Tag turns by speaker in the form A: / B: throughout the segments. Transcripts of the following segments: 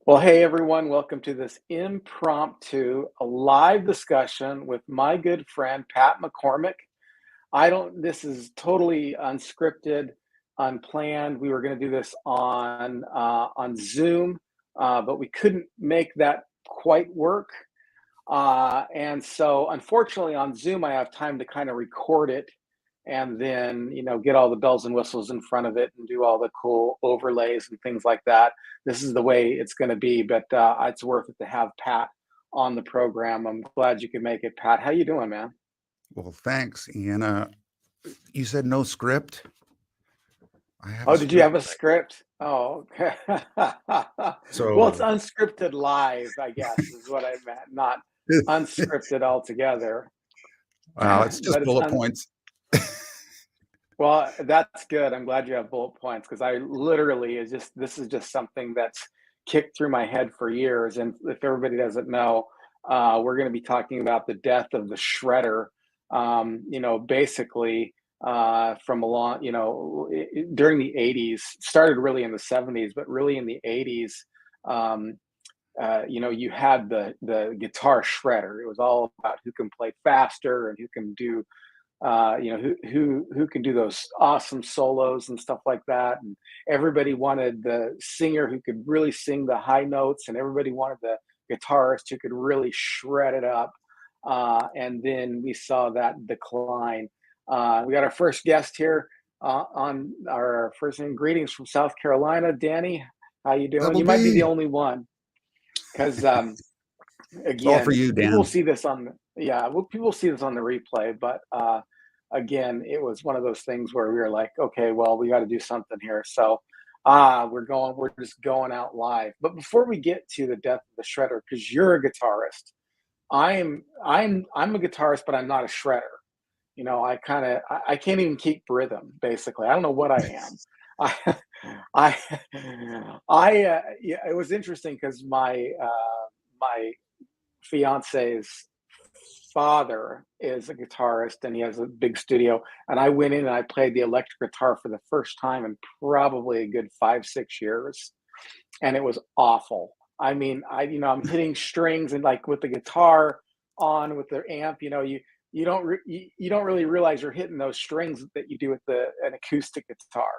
A: Well, hey everyone, welcome to this impromptu live discussion with my good friend Pat McCormick. This is totally unscripted, unplanned. We were going to do this on Zoom, but we couldn't make that quite work. And so unfortunately on Zoom, I have time to kind of record it and then, get all the bells and whistles in front of it and do all the cool overlays and things like that. This is the way it's going to be, but it's worth it to have Pat on the program. I'm glad you could make it. Pat, how you doing, man?
B: Well, thanks, Ian. You said no script. I have a
A: Oh, did you have
B: script.
A: a script? Oh, okay. Well, it's
B: So,
A: unscripted live, I guess, is what I meant, not unscripted altogether.
B: it's just
A: But it's
B: bullet points.
A: well, that's good. I'm glad you have bullet points because I literally this is just something that's kicked through my head for years. And if everybody doesn't know, we're going to be talking about the death of the shredder. Basically, from a long, during the 80s, started really in the 70s, but really in the 80s. You had the guitar shredder. It was all about who can play faster and who can do who can do those awesome solos and stuff like that. And everybody wanted the singer who could really sing the high notes, and everybody wanted the guitarist who could really shred it up. And then we saw that decline. We got our first guest here on our first name. Greetings from South Carolina, Danny. How you doing?
B: Double
A: You might be the
B: D.
A: only one because
B: It's all for
A: again,
B: you,
A: people
B: Dan.
A: see this on yeah, well, people see this on the replay, but again, it was one of those things where we were like, okay, well, we got to do something here. So we're just going out live. But before we get to the death of the shredder, because you're a guitarist, I'm a guitarist, but I'm not a shredder. I can't even keep rhythm, basically. I don't know what I am. I I yeah, it was interesting because my fiance's father is a guitarist and he has a big studio. And I went in and I played the electric guitar for the first time in probably a good 5, 6 years. And it was awful. I mean, I'm hitting strings and like with the guitar on with the amp, you don't really realize you're hitting those strings that you do with an acoustic guitar.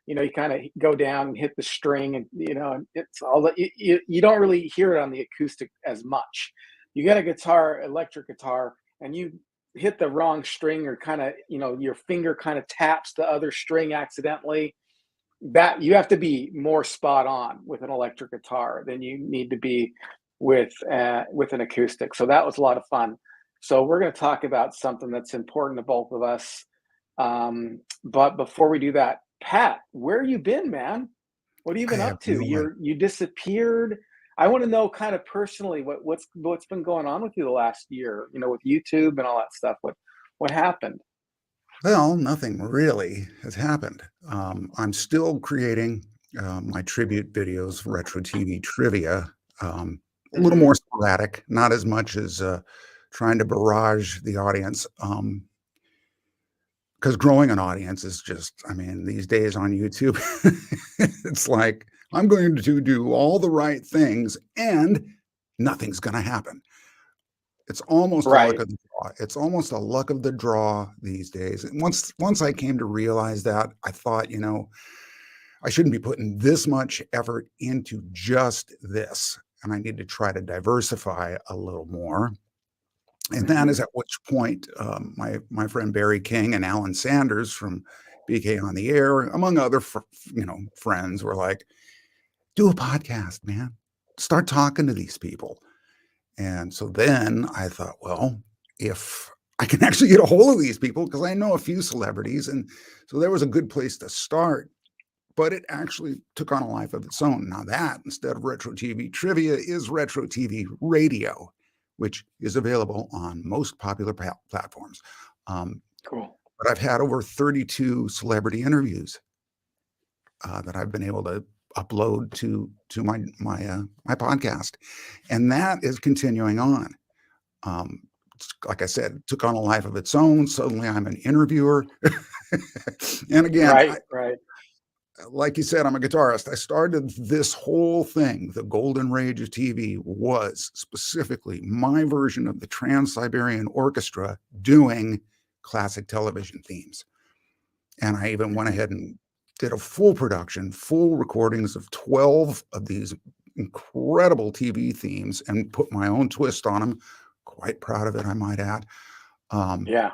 A: You kind of go down and hit the string, and and it's all that you don't really hear it on the acoustic as much. You get a guitar, electric guitar, and you hit the wrong string, or kind of your finger kind of taps the other string accidentally. That you have to be more spot on with an electric guitar than you need to be with an acoustic. So that was a lot of fun. So we're going to talk about something that's important to both of us. But before we do that, Pat, where you been, man? What have you
B: I
A: been
B: have
A: up to?
B: no idea.
A: You disappeared. I want to know kind of personally what's been going on with you the last year. With YouTube and all that stuff. What happened?
B: Well, nothing really has happened. I'm still creating my tribute videos for Retro TV Trivia. A little
A: Hmm.
B: more sporadic, not as much as trying to barrage the audience. Because growing an audience is just, I mean, these days on YouTube, it's like, I'm going to do all the right things and nothing's going to happen. It's almost a luck
A: Right.
B: of the draw. It's almost a luck of the draw these days. And once I came to realize that, I thought, I shouldn't be putting this much effort into just this. And I need to try to diversify a little more. And that is
A: Hmm.
B: at which point my friend Barry King and Alan Sanders from BK on the Air, among other friends, were like, "Do a podcast, man. Start talking to these people." And so then I thought, well, if I can actually get a hold of these people, because I know a few celebrities, and so there was a good place to start. But it actually took on a life of its own. Now that, instead of Retro TV Trivia, is Retro TV Radio, which is available on most popular platforms. Um,
A: Cool.
B: but I've had over 32 celebrity interviews that I've been able to upload to my podcast, and that is continuing on. Um, like I said, it took on a life of its own. Suddenly, I'm an interviewer, and again,
A: Right. Right.
B: like you said, I'm a guitarist. I started this whole thing. The golden rage of TV was specifically my version of the Trans-Siberian Orchestra doing classic television themes. And I even went ahead and did a full production, full recordings of 12 of these incredible TV themes and put my own twist on them. Quite proud of it, I might add.
A: Yeah.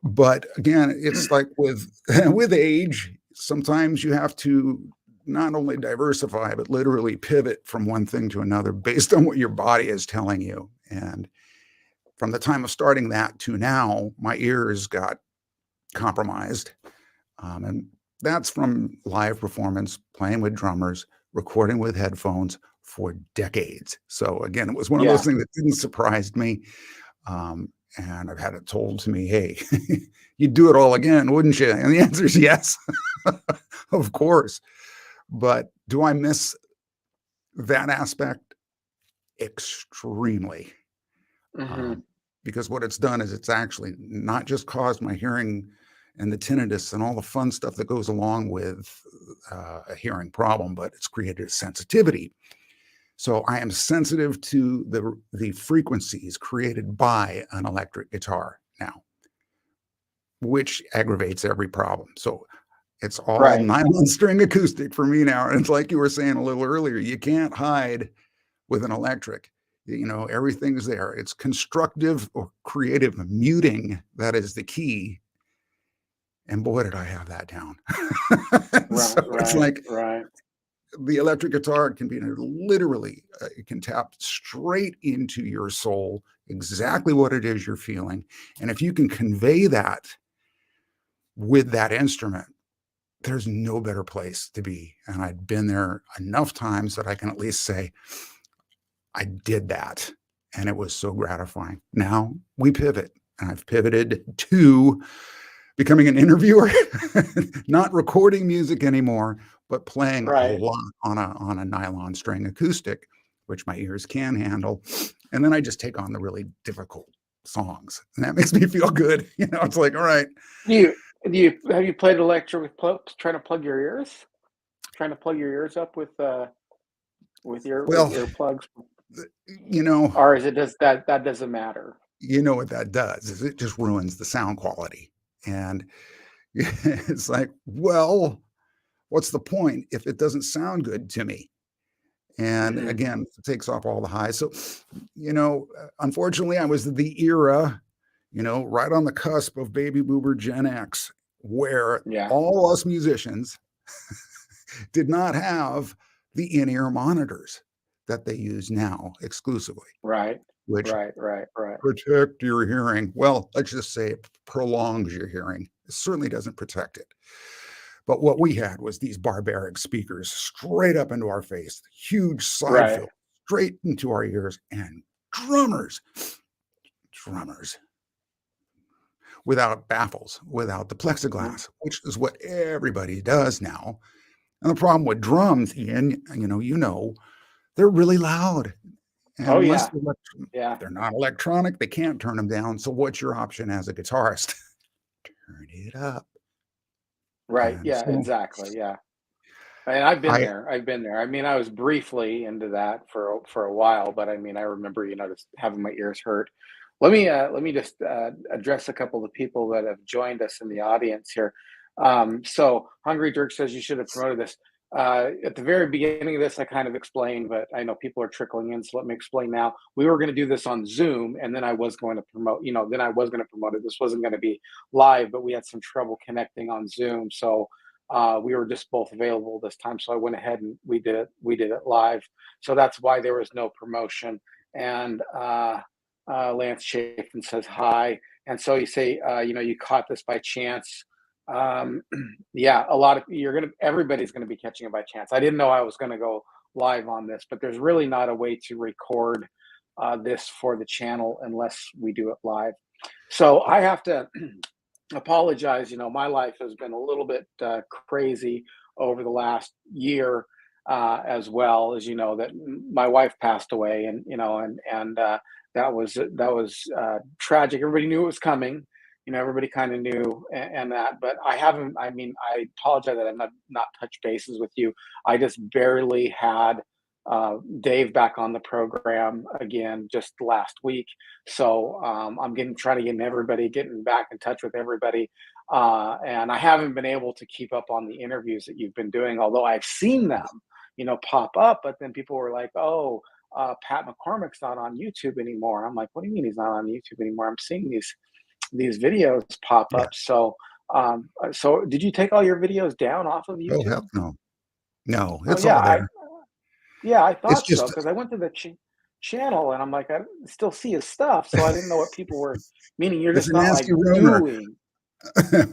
B: But again, it's like with with age, sometimes you have to not only diversify, but literally pivot from one thing to another based on what your body is telling you. And from the time of starting that to now, my ears got compromised. And that's from live performance, playing with drummers, recording with headphones for decades. So again, it was one of those
A: Yeah.
B: things that didn't surprise me. And I've had it told to me, hey, you'd do it all again, wouldn't you? And the answer is yes, of course. But do I miss that aspect? Extremely.
A: Hmm.
B: Because what it's done is it's actually not just caused my hearing and the tinnitus and all the fun stuff that goes along with a hearing problem, but it's created a sensitivity. So I am sensitive to the frequencies created by an electric guitar now, which aggravates every problem. So it's all
A: Right.
B: nylon string acoustic for me now. And it's like you were saying a little earlier, you can't hide with an electric. You know, everything's there. It's constructive or creative muting that is the key. And boy, did I have that down.
A: Right.
B: So it's
A: Right.
B: like
A: Right.
B: the electric guitar can be literally, it can tap straight into your soul, exactly what it is you're feeling. And if you can convey that with that instrument, there's no better place to be. And I'd been there enough times that I can at least say, I did that. And it was so gratifying. Now we pivot. And I've pivoted to becoming an interviewer, not recording music anymore, but playing a
A: Right.
B: lot on a nylon string acoustic, which my ears can handle. And then I just take on the really difficult songs. And that makes me feel good. You know, it's like, all right,
A: Do you have you played electric with trying to plug your ears? Trying to plug your ears up with
B: well,
A: earplugs,
B: you know,
A: or is it does that doesn't matter?
B: you know what that does is it just ruins the sound quality. And it's like, well, what's the point if it doesn't sound good to me? And
A: Hmm.
B: again, it takes off all the highs. So, unfortunately, I was the era, right on the cusp of baby boomer Gen X, where
A: Yeah.
B: all us musicians did not have the in-ear monitors that they use now exclusively,
A: Right.
B: which
A: Right. Right. Right.
B: protect your hearing. Well, let's just say it prolongs your hearing. It certainly doesn't protect it. But what we had was these barbaric speakers straight up into our face, huge side
A: Right.
B: fill straight into our ears, and drummers without baffles, without the
A: Mhm.
B: plexiglass, which is what everybody does now. And the problem with drums, Ian, they're really loud. And
A: Oh
B: unless
A: yeah. Yeah.
B: they're not electronic, they can't turn them down. So what's your option as a guitarist? Turn it up.
A: Right.
B: And
A: Yeah.
B: so
A: Exactly. Yeah. And I've been
B: I
A: there. I've been there. I mean, I was briefly into that for a while, but I mean, I remember, just having my ears hurt. Let me just address a couple of people that have joined us in the audience here. So, Hungry Dirk says you should have promoted this. At the very beginning of this, I kind of explained, but I know people are trickling in, so let me explain now. We were going to do this on Zoom, and then I was going to promote. Then I was going to promote it. This wasn't going to be live, but we had some trouble connecting on Zoom, so we were just both available this time, so I went ahead and we did it live. So that's why there was no promotion. And Lance Chafin says hi. And so you say, you caught this by chance. Um, yeah, a lot of everybody's gonna be catching it by chance. I didn't know I was gonna go live on this, but there's really not a way to record this for the channel unless we do it live. So I have to apologize. My life has been a little bit crazy over the last year, as well as that my wife passed away, and that was tragic. Everybody knew it was coming, everybody kind of knew and that, but I haven't, I mean, I apologize that I've not touched bases with you. I just barely had Dave back on the program again just last week. So I'm trying to getting back in touch with everybody. And I haven't been able to keep up on the interviews that you've been doing, although I've seen them, pop up. But then people were like, "Oh, Pat McCormick's not on YouTube anymore." I'm like, "What do you mean he's not on YouTube anymore? I'm seeing these videos pop
B: Yeah.
A: up." So did you take all your videos down off of
B: Oh,
A: YouTube?
B: hell no. No,
A: Oh
B: it's
A: yeah,
B: all there.
A: I
B: It's
A: thought so
B: just
A: because I went to the channel and I'm like, I still see his stuff, so I didn't know what people were meaning. You're
B: it's
A: just
B: a
A: not like
B: nasty rumor.
A: doing.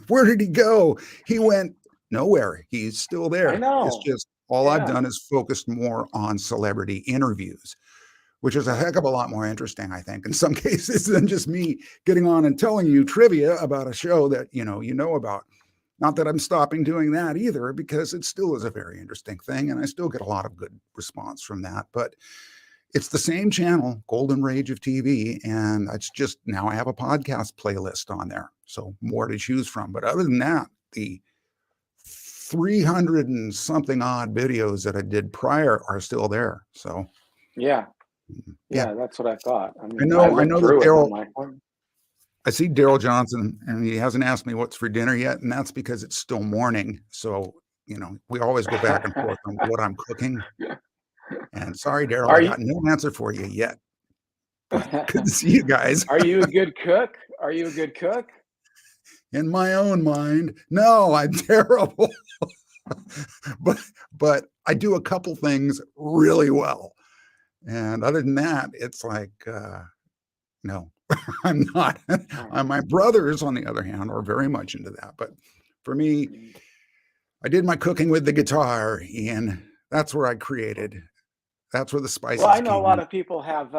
B: Where did he go? He went nowhere. He's still
A: I
B: there. It's
A: know.
B: just all I've
A: Yeah.
B: done is focused more on celebrity interviews, which is a
A: Yeah.
B: heck of a lot more interesting, I think, in some cases than just me getting on and telling you trivia about a show that you know about. Not that I'm stopping doing that either, because it still is a very interesting thing, and I still get a lot of good response from that. But it's the same channel, Golden Rage of TV, and it's just now I have a podcast playlist on there, so more to choose from. But other than that, the 300 and something odd videos that I did prior are still there. So
A: Yeah.
B: yeah,
A: Yeah. That's what I thought. I
B: I
A: mean, I
B: know. I
A: looked
B: know that
A: through it and I'm
B: Daryl.
A: like, "What?"
B: I see Daryl Johnson, and he hasn't asked me what's for dinner yet, and that's because it's still morning. So we always go back and forth on what I'm cooking. And sorry, Daryl,
A: Are
B: I
A: you
B: got no answer for you yet. But good to see you guys.
A: are you a good cook? Are you a good cook?
B: In my own mind, no, I'm terrible. but but I do a couple things really well. And other than that, it's like no, I'm not.
A: Oh,
B: My brothers, on the other hand, are very much into that. But for me,
A: mm.
B: I did my cooking with the guitar, Ian. That's where I created. That's where the
A: Well, I
B: spices
A: know a
B: came
A: lot
B: in.
A: of people have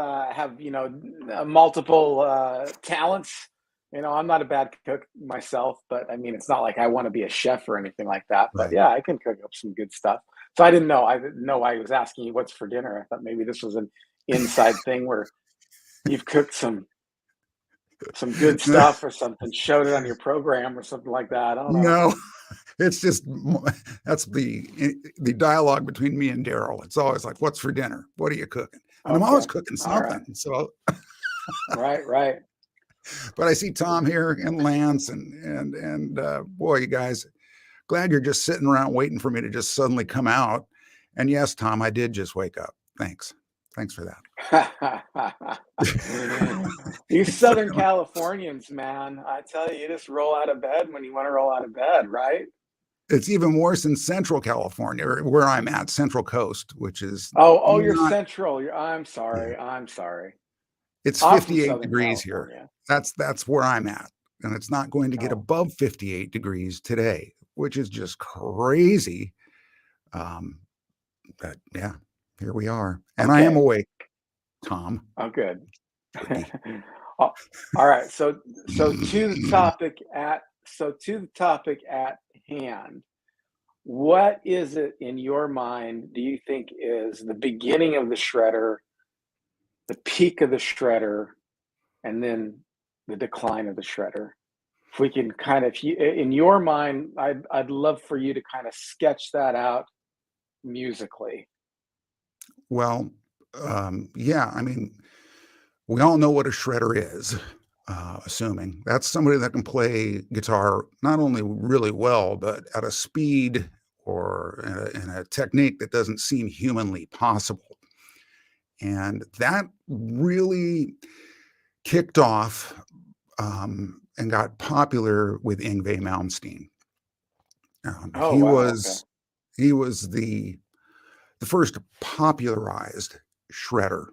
A: multiple talents. I'm not a bad cook myself, but I mean, it's not like I want to be a chef or anything like that. But
B: Right.
A: yeah, I can cook up some good stuff. So I didn't know. I didn't know I was asking you what's for dinner. I thought maybe this was an inside thing where you've cooked some good stuff or something, showed it on your program or something like that. I don't know.
B: No, it's just that's the dialogue between me and Daryl. It's always like, "What's for dinner? What are you cooking?" And I'm always
A: Okay.
B: cooking
A: All right.
B: something. So,
A: Right. Right.
B: but I see Tom here and Lance and boy, you guys, glad you're just sitting around waiting for me to just suddenly come out. And yes, Tom, I did just wake up. Thanks. Thanks for
A: You
B: that.
A: Southern Californians, man, I tell you, you just roll out of bed when you want to roll out of bed, right?
B: It's even worse in Central California, or where I'm at, Central Coast, which is
A: Oh, you're
B: not.
A: central. I'm
B: Yeah,
A: sorry. I'm sorry.
B: it's
A: I'm from
B: 58
A: Southern
B: degrees here.
A: California.
B: That's where I'm at, and it's not going to get
A: Oh,
B: above 58 degrees today, which is just crazy. Um, but yeah, here we are, and I am
A: okay.
B: awake, Tom,
A: Oh, good.
B: Boogie.
A: Oh, all right. So to the topic at hand, what is it in your mind do you think is the beginning of the shredder, the peak of the shredder, and then the decline of the shredder? If we can kind of, if you, in your mind, I'd love for you to kind of sketch that out musically.
B: Well, yeah, I mean, we all know what a shredder is, assuming that's somebody that can play guitar not only really well, but at a speed or in a technique that doesn't seem humanly possible. And that really kicked off and got popular with Yngwie Malmsteen.
A: Oh
B: He
A: wow, okay.
B: was he was the first popularized shredder,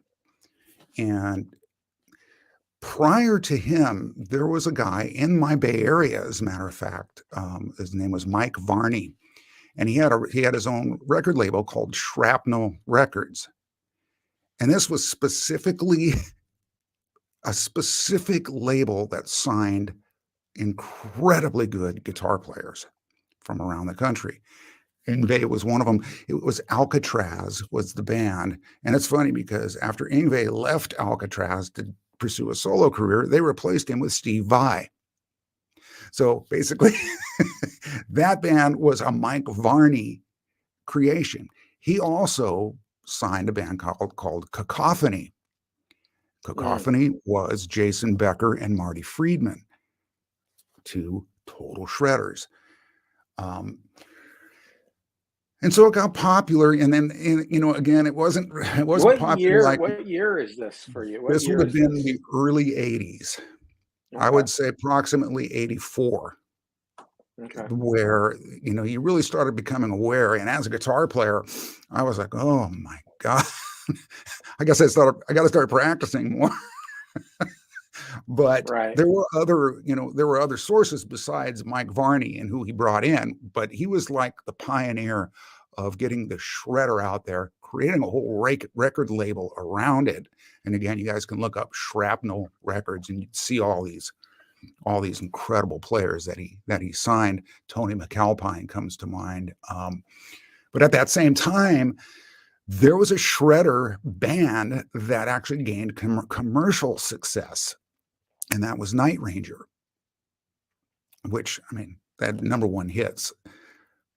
B: and prior to him, there was a guy in my Bay Area, as a matter of fact. His name was Mike Varney, and he had his own record label called Shrapnel Records. And this was specifically a specific label that signed incredibly good guitar players from around the country. Yngwie was one of them. It was Alcatraz was the band. And it's funny because after Yngwie left Alcatraz to pursue a solo career, they replaced him with Steve Vai. So basically, that band was a Mike Varney creation. He also signed a band called Cacophony. Cacophony was Jason Becker and Marty Friedman, two total shredders. And so it got popular, and then again, it wasn't popular.
A: What year is this for you?
B: This would have been the early '80s. Okay. I would say approximately '84. Okay. Where you really started becoming aware, and as a guitar player, I was like, oh my god, I guess I got to start practicing more. But there were other sources besides Mike Varney and who he brought in, but he was like the pioneer of getting the shredder out there, creating a whole record label around it. And again, you guys can look up Shrapnel Records and you'd see all these incredible players that he signed. Tony McAlpine comes to mind. But at that same time, there was a shredder band that actually gained commercial success, and that was Night Ranger, which, I mean, that #1 hits,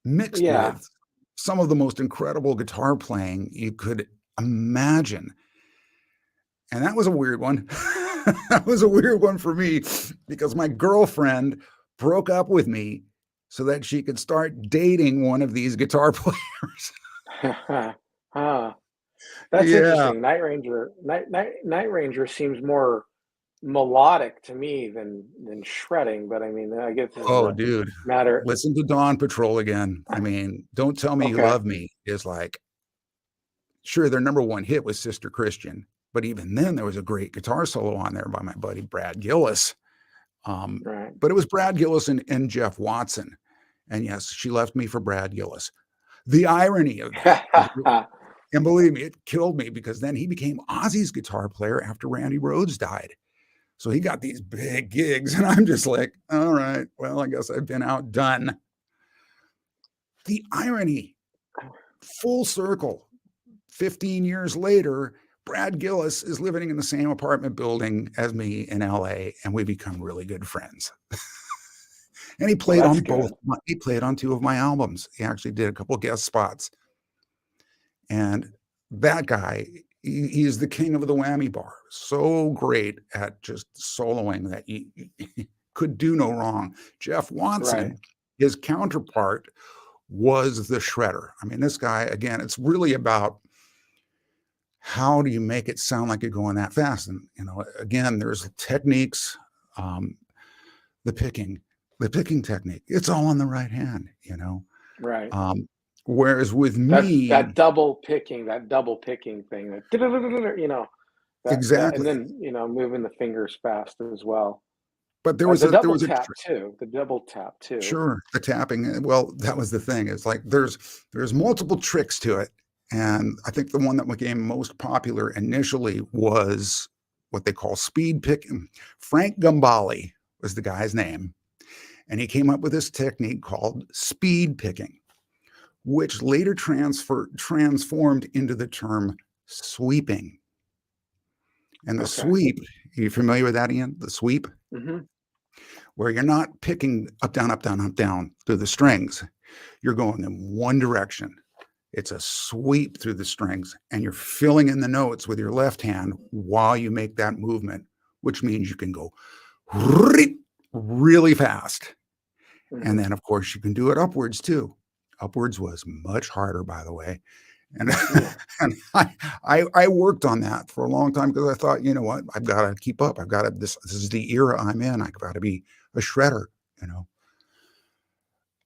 B: mixed with some of the most incredible guitar playing you could imagine. And that was a weird one. That was a weird one for me because my girlfriend broke up with me so that she could start dating one of these guitar players.
A: That's interesting. Night Ranger seems more melodic to me than shredding, but I mean, I guess
B: dude, matter. Listen to Dawn Patrol again. I mean, Don't Tell Me You Love Me is like, sure, their #1 hit was Sister Christian, but even then there was a great guitar solo on there by my buddy Brad Gillis. But it was Brad Gillis and Jeff Watson, and yes, she left me for Brad Gillis. The irony of that, and believe me, it killed me because then he became Ozzy's guitar player after Randy Rhoads died. So he got these big gigs, and I'm just like, all right, well, I guess I've been outdone. The irony, full circle, 15 years later, Brad Gillis is living in the same apartment building as me in LA, and we become really good friends. And he played on both. He played on 2 of my albums. He actually did a couple guest spots. And that guy, he's the king of the whammy bar. So great at just soloing that he could do no wrong. Jeff Watson, his counterpart, was the shredder. I mean, this guy, again, it's really about how do you make it sound like you're going that fast? And, again, there's techniques, the picking technique. It's all on the right hand,
A: Right.
B: Whereas with me,
A: that double picking thing,
B: exactly,
A: and then moving the fingers fast as well.
B: But there was
A: a double tap too. The double tap too.
B: Sure, the tapping. Well, that was the thing. It's like there's multiple tricks to it, and I think the one that became most popular initially was what they call speed picking. Frank Gambale was the guy's name, and he came up with this technique called speed picking, which later transformed into the term sweeping. And the sweep, are you familiar with that, Ian? The sweep?
A: Mm-hmm.
B: Where you're not picking up, down, up, down, up, down through the strings. You're going in one direction. It's a sweep through the strings, and you're filling in the notes with your left hand while you make that movement, which means you can go really fast. Mm-hmm. And then, of course, you can do it upwards, too. Upwards was much harder, by the way. And, and I worked on that for a long time because I thought, you know what, I've got to keep up. I've got to, this is the era I'm in. I've got to be a shredder,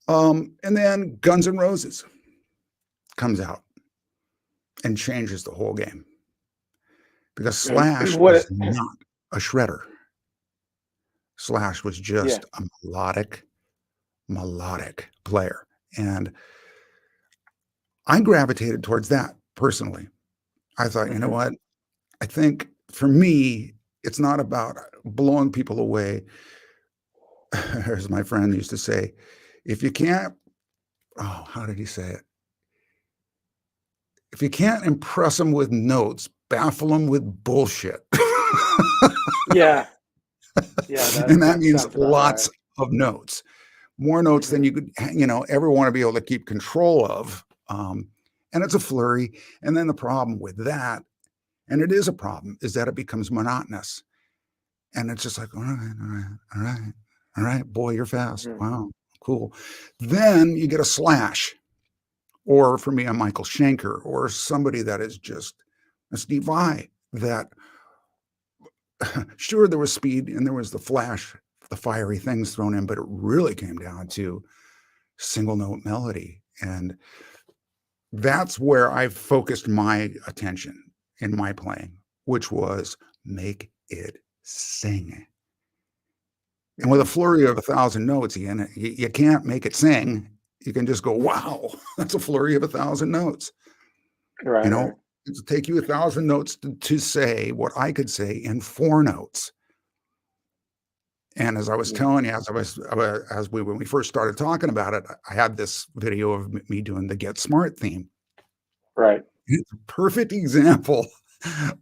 B: And then Guns N' Roses comes out and changes the whole game because Slash was not a shredder. Slash was just a melodic player. And I gravitated towards that personally. I thought, you know what? I think for me, it's not about blowing people away. As my friend used to say, if you can't, how did he say it? If you can't impress them with notes, baffle them with bullshit.
A: Yeah.
B: And that means lots of notes, more notes than you could, ever want to be able to keep control of. And it's a flurry. And then the problem with that, and it is a problem, is that it becomes monotonous. And it's just like, all right, all right, all right, all right, boy, you're fast.
A: Mhm.
B: Wow, cool. Then you get a Slash, or for me, a Michael Schenker, or somebody that is just a Steve Vai that sure, there was speed and there was the flash, the fiery things thrown in, but it really came down to single note melody. And that's where I focused my attention in my playing, which was make it sing. And with a
A: Mhm.
B: flurry of 1,000 notes, Ian, you can't make it sing. You can just go, wow, that's a flurry of 1,000 notes.
A: Right,
B: You know,
A: right.
B: it'll take you 1,000 notes to say what I could say in 4 notes. And as I was
A: Mm.
B: telling you, when we first started talking about it, I had this video of me doing the Get Smart theme.
A: Right.
B: It's a perfect example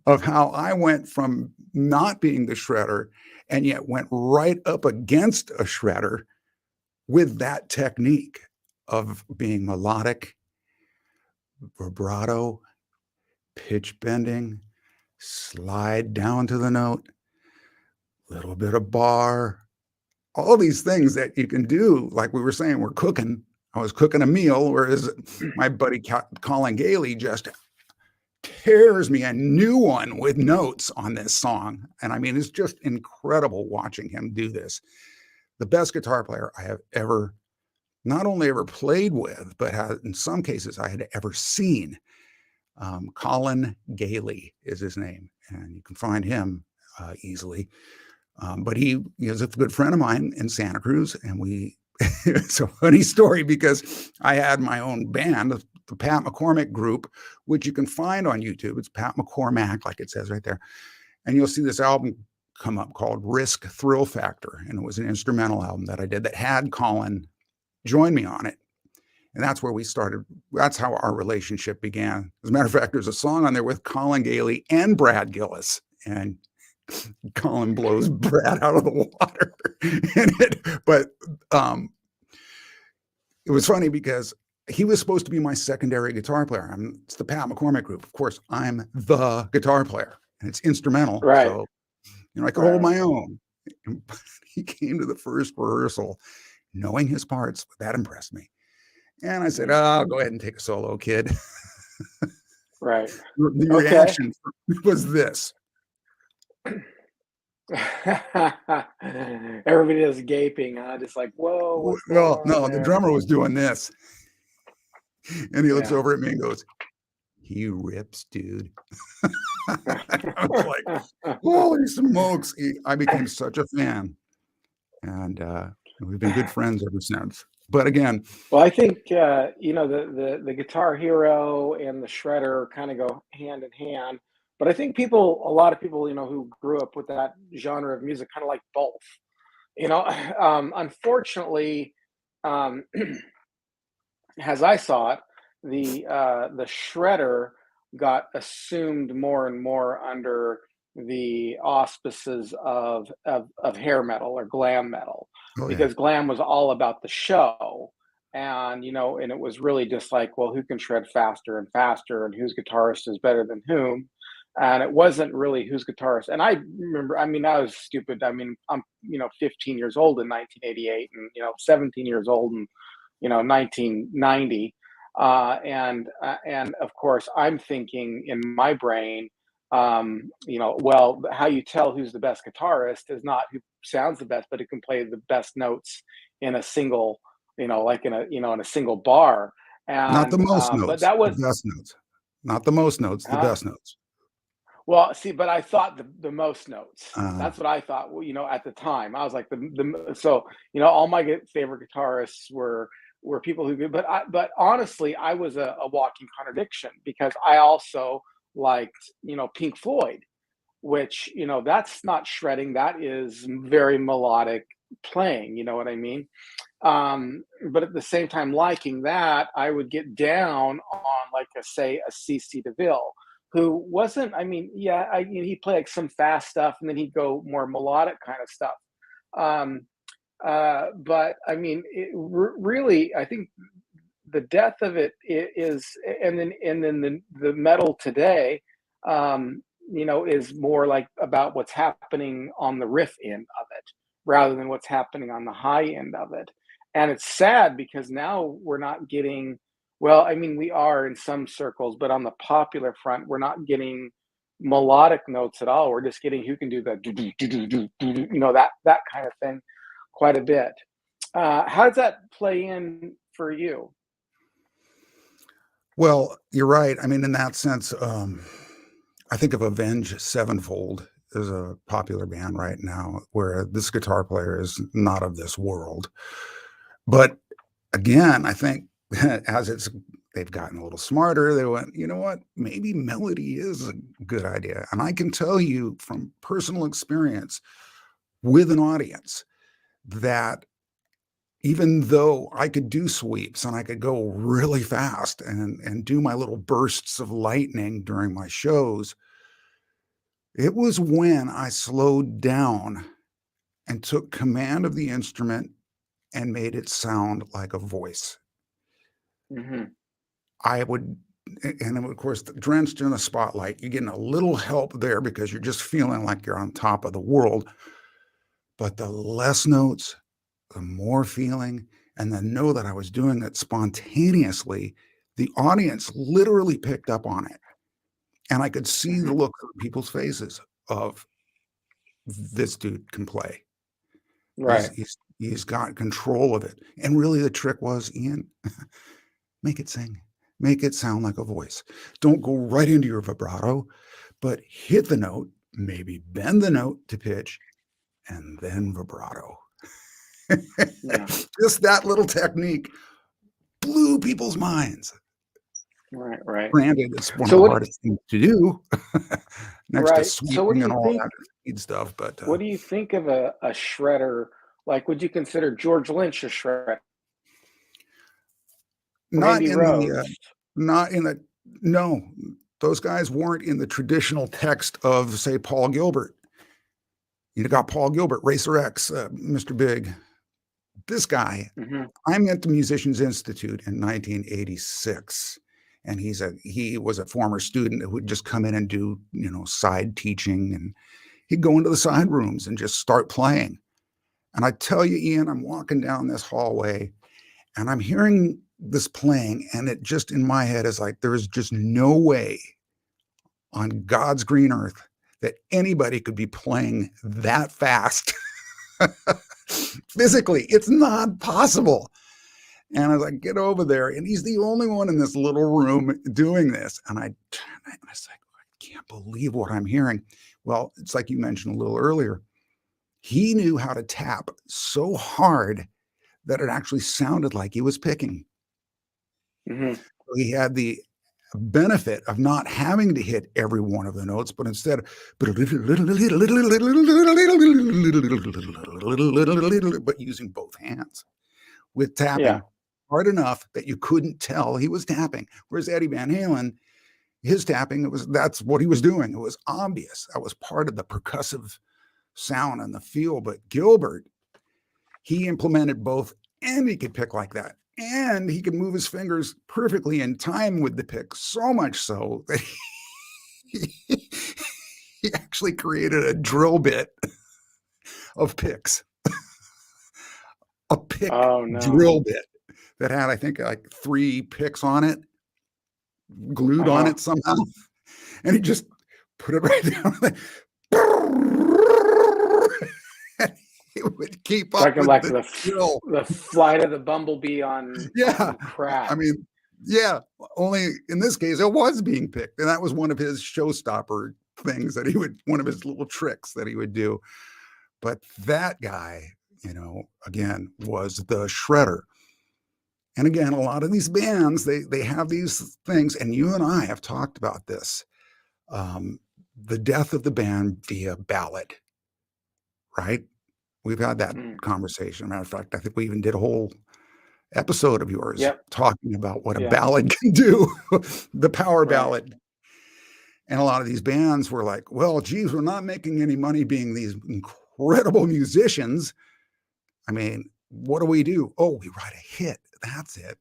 B: of how I went from not being the shredder and yet went right up against a shredder with that technique of being melodic, vibrato, pitch bending, slide down to the note, little bit of bar, all these things that you can do. Like we were saying, we're cooking. I was cooking a meal, whereas my buddy Colin Gailey just tears me a new one with notes on this song. And I mean, it's just incredible watching him do this. The best guitar player I have ever, not only ever played with, but in some cases I had ever seen. Colin Gailey is his name, and you can find him easily. But he is a good friend of mine in Santa Cruz, and it's a funny story because I had my own band, the Pat McCormick Group, which you can find on YouTube. It's Pat McCormack, like it says right there. And you'll see this album come up called Risk Thrill Factor. And it was an instrumental album that I did that had Colin join me on it. And that's where we started. That's how our relationship began. As a matter of fact, there's a song on there with Colin Gailey and Brad Gillis. And Colin blows Brad out of the water in it. But it was funny because he was supposed to be my secondary guitar player. It's the Pat McCormick Group. Of course, I'm the guitar player, and it's instrumental.
A: Right.
B: So, I could
A: Right,
B: hold
A: right.
B: my own. He came to the first rehearsal knowing his parts. That impressed me. And I said,
A: Mm.
B: "Oh, go ahead and take a solo, kid."
A: Right.
B: The
A: Okay.
B: reaction was this.
A: Everybody is gaping, huh? Just like, whoa, what's going
B: Well,
A: on
B: no, the
A: there?
B: drummer was doing this. And he looks
A: Yeah.
B: over at me and goes, "He rips, dude." I was like, "Holy smokes." I became such a fan. And we've been good friends ever since. But again,
A: Well, I think the Guitar Hero and the Shredder kind of go hand in hand. But I think a lot of people, who grew up with that genre of music, kind of like both. Unfortunately, um, as I saw it, the shredder got assumed more and more under the auspices of hair metal or glam metal,
B: oh yeah,
A: because glam was all about the show, and and it was really just like, well, who can shred faster and faster, and whose guitarist is better than whom. And it wasn't really whose guitarist. And I remember, I mean, I was stupid. I mean, I'm 15 years old in 1988, and 17 years old in 1990. And of course, I'm thinking in my brain, well, how you tell who's the best guitarist is not who sounds the best, but who can play the best notes in a single, like in a single bar.
B: not the
A: And
B: most
A: but
B: notes,
A: that
B: the
A: was,
B: best notes. Not the most notes, the
A: huh?
B: best notes.
A: Well, see, but I thought the most notes.
B: Uh,
A: That's what I thought. Well, at the time, I was like so all my favorite guitarists were people who could. But honestly, I was a walking contradiction, because I also liked Pink Floyd, which that's not shredding. That is very melodic playing. You know what I mean? But at the same time, liking that, I would get down on, like, a CC DeVille, who wasn't. I mean, yeah, he'd play like some fast stuff, and then he'd go more melodic kind of stuff. Um, But I mean, really, I think the death of it is, and then the metal today, is more like about what's happening on the riff end of it rather than what's happening on the high end of it. And it's sad because now we're not getting, well, I mean, we are in some circles, but on the popular front, we're not getting melodic notes at all. We're just getting who can do the do do do do do do, that kind of thing quite a bit. How does that play in for you?
B: Well, you're right. I mean, in that sense, I think of Avenged Sevenfold as a popular band right now, where this guitar player is not of this world. But again, I think as they've gotten a little smarter, they went, you know what? Maybe melody is a good idea. And I can tell you from personal experience with an audience that even though I could do sweeps and I could go really fast and do my little bursts of lightning during my shows, it was when I slowed down and took command of the instrument and made it sound like a voice.
A: Hmm.
B: I would, and then of course, drenched in the spotlight, you're getting a little help there because you're just feeling like you're on top of the world. But the less notes, the more feeling, and then know that I was doing it spontaneously, the audience literally picked up on it. And I could see the
A: Hmm.
B: look on people's faces of this dude can play. He's
A: Right.
B: he's he's got control of it. And really the trick was, Ian, make it sing. Make it sound like a voice. Don't go right into your vibrato, but hit the note, maybe bend the note to pitch, and then vibrato.
A: Yeah.
B: Just that little technique blew people's minds.
A: Right. Right.
B: Granted, it's one of
A: So
B: the
A: what?
B: hardest things to do next to
A: Right. So what do
B: sweeping and
A: you
B: all
A: think?
B: that speed stuff, but,
A: What do you think of a shredder? Like, would you consider George Lynch a shredder?
B: not
A: Randy
B: in the,
A: Rhodes?
B: not in the no, those guys weren't in the traditional text of, say, Paul Gilbert. You got Paul Gilbert, Racer X, Mr. Big. This guy,
A: Hmm.
B: I met the Musicians Institute in 1986, and he was a former student who would just come in and do, side teaching, and he'd go into the side rooms and just start playing. And I tell you, Ian, I'm walking down this hallway and I'm hearing this playing, and it just in my head is like, there is just no way on God's green earth that anybody could be playing that fast. Physically, it's not possible. And I was like, get over there. And he's the only one in this little room doing this. And I was like, I can't believe what I'm hearing. Well, it's like you mentioned a little earlier. He knew how to tap so hard that it actually sounded like he was picking.
A: Hmm.
B: So he had the benefit of not having to hit every one of the notes, but instead, but using both hands with
A: Yeah.
B: tapping hard enough that you couldn't tell he was tapping. Whereas Eddie Van Halen, his tapping, that's what he was doing. It was obvious. That was part of the percussive sound and the feel. But Gilbert, he implemented both, and he could pick like that. And he could move his fingers perfectly in time with the pick, so much so that he actually created a drill bit of picks, a pick
A: Oh no.
B: drill bit that had, I think, like 3 picks on it, glued on
A: Uh-huh.
B: it somehow. And he just put it right down. And he would keep up
A: Talking
B: with
A: like
B: the drill.
A: the flight of the bumblebee on
B: Yeah. I
A: crack.
B: mean, yeah, only in this case, it was being picked. And that was one of his showstopper things that one of his little tricks that he would do. But that guy, again, was the shredder. And again, a lot of these bands, they have these things, and you and I have talked about this. Um, the death of the band via ballad, right? We've had that
A: Mm.
B: conversation. Matter of fact, I think we even did a whole episode of yours
A: Yep.
B: talking about what a
A: Yeah.
B: ballad can do, the power
A: Right.
B: ballad. And a lot of these bands were like, well, geez, we're not making any money being these incredible musicians. I mean, what do? Oh, we write a hit. That's it.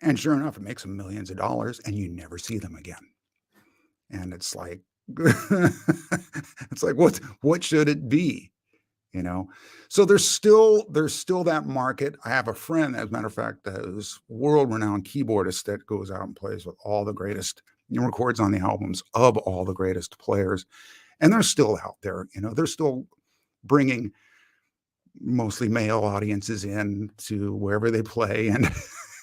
B: And sure enough, it makes them millions of dollars and you never see them again. And it's like, it's like, what should it be? You know, so there's still that market. I have a friend, as a matter of fact, who's world-renowned keyboardist that goes out and plays with all the greatest, records on the albums of all the greatest players, and they're still out there. They're still bringing mostly male audiences in to wherever they play, and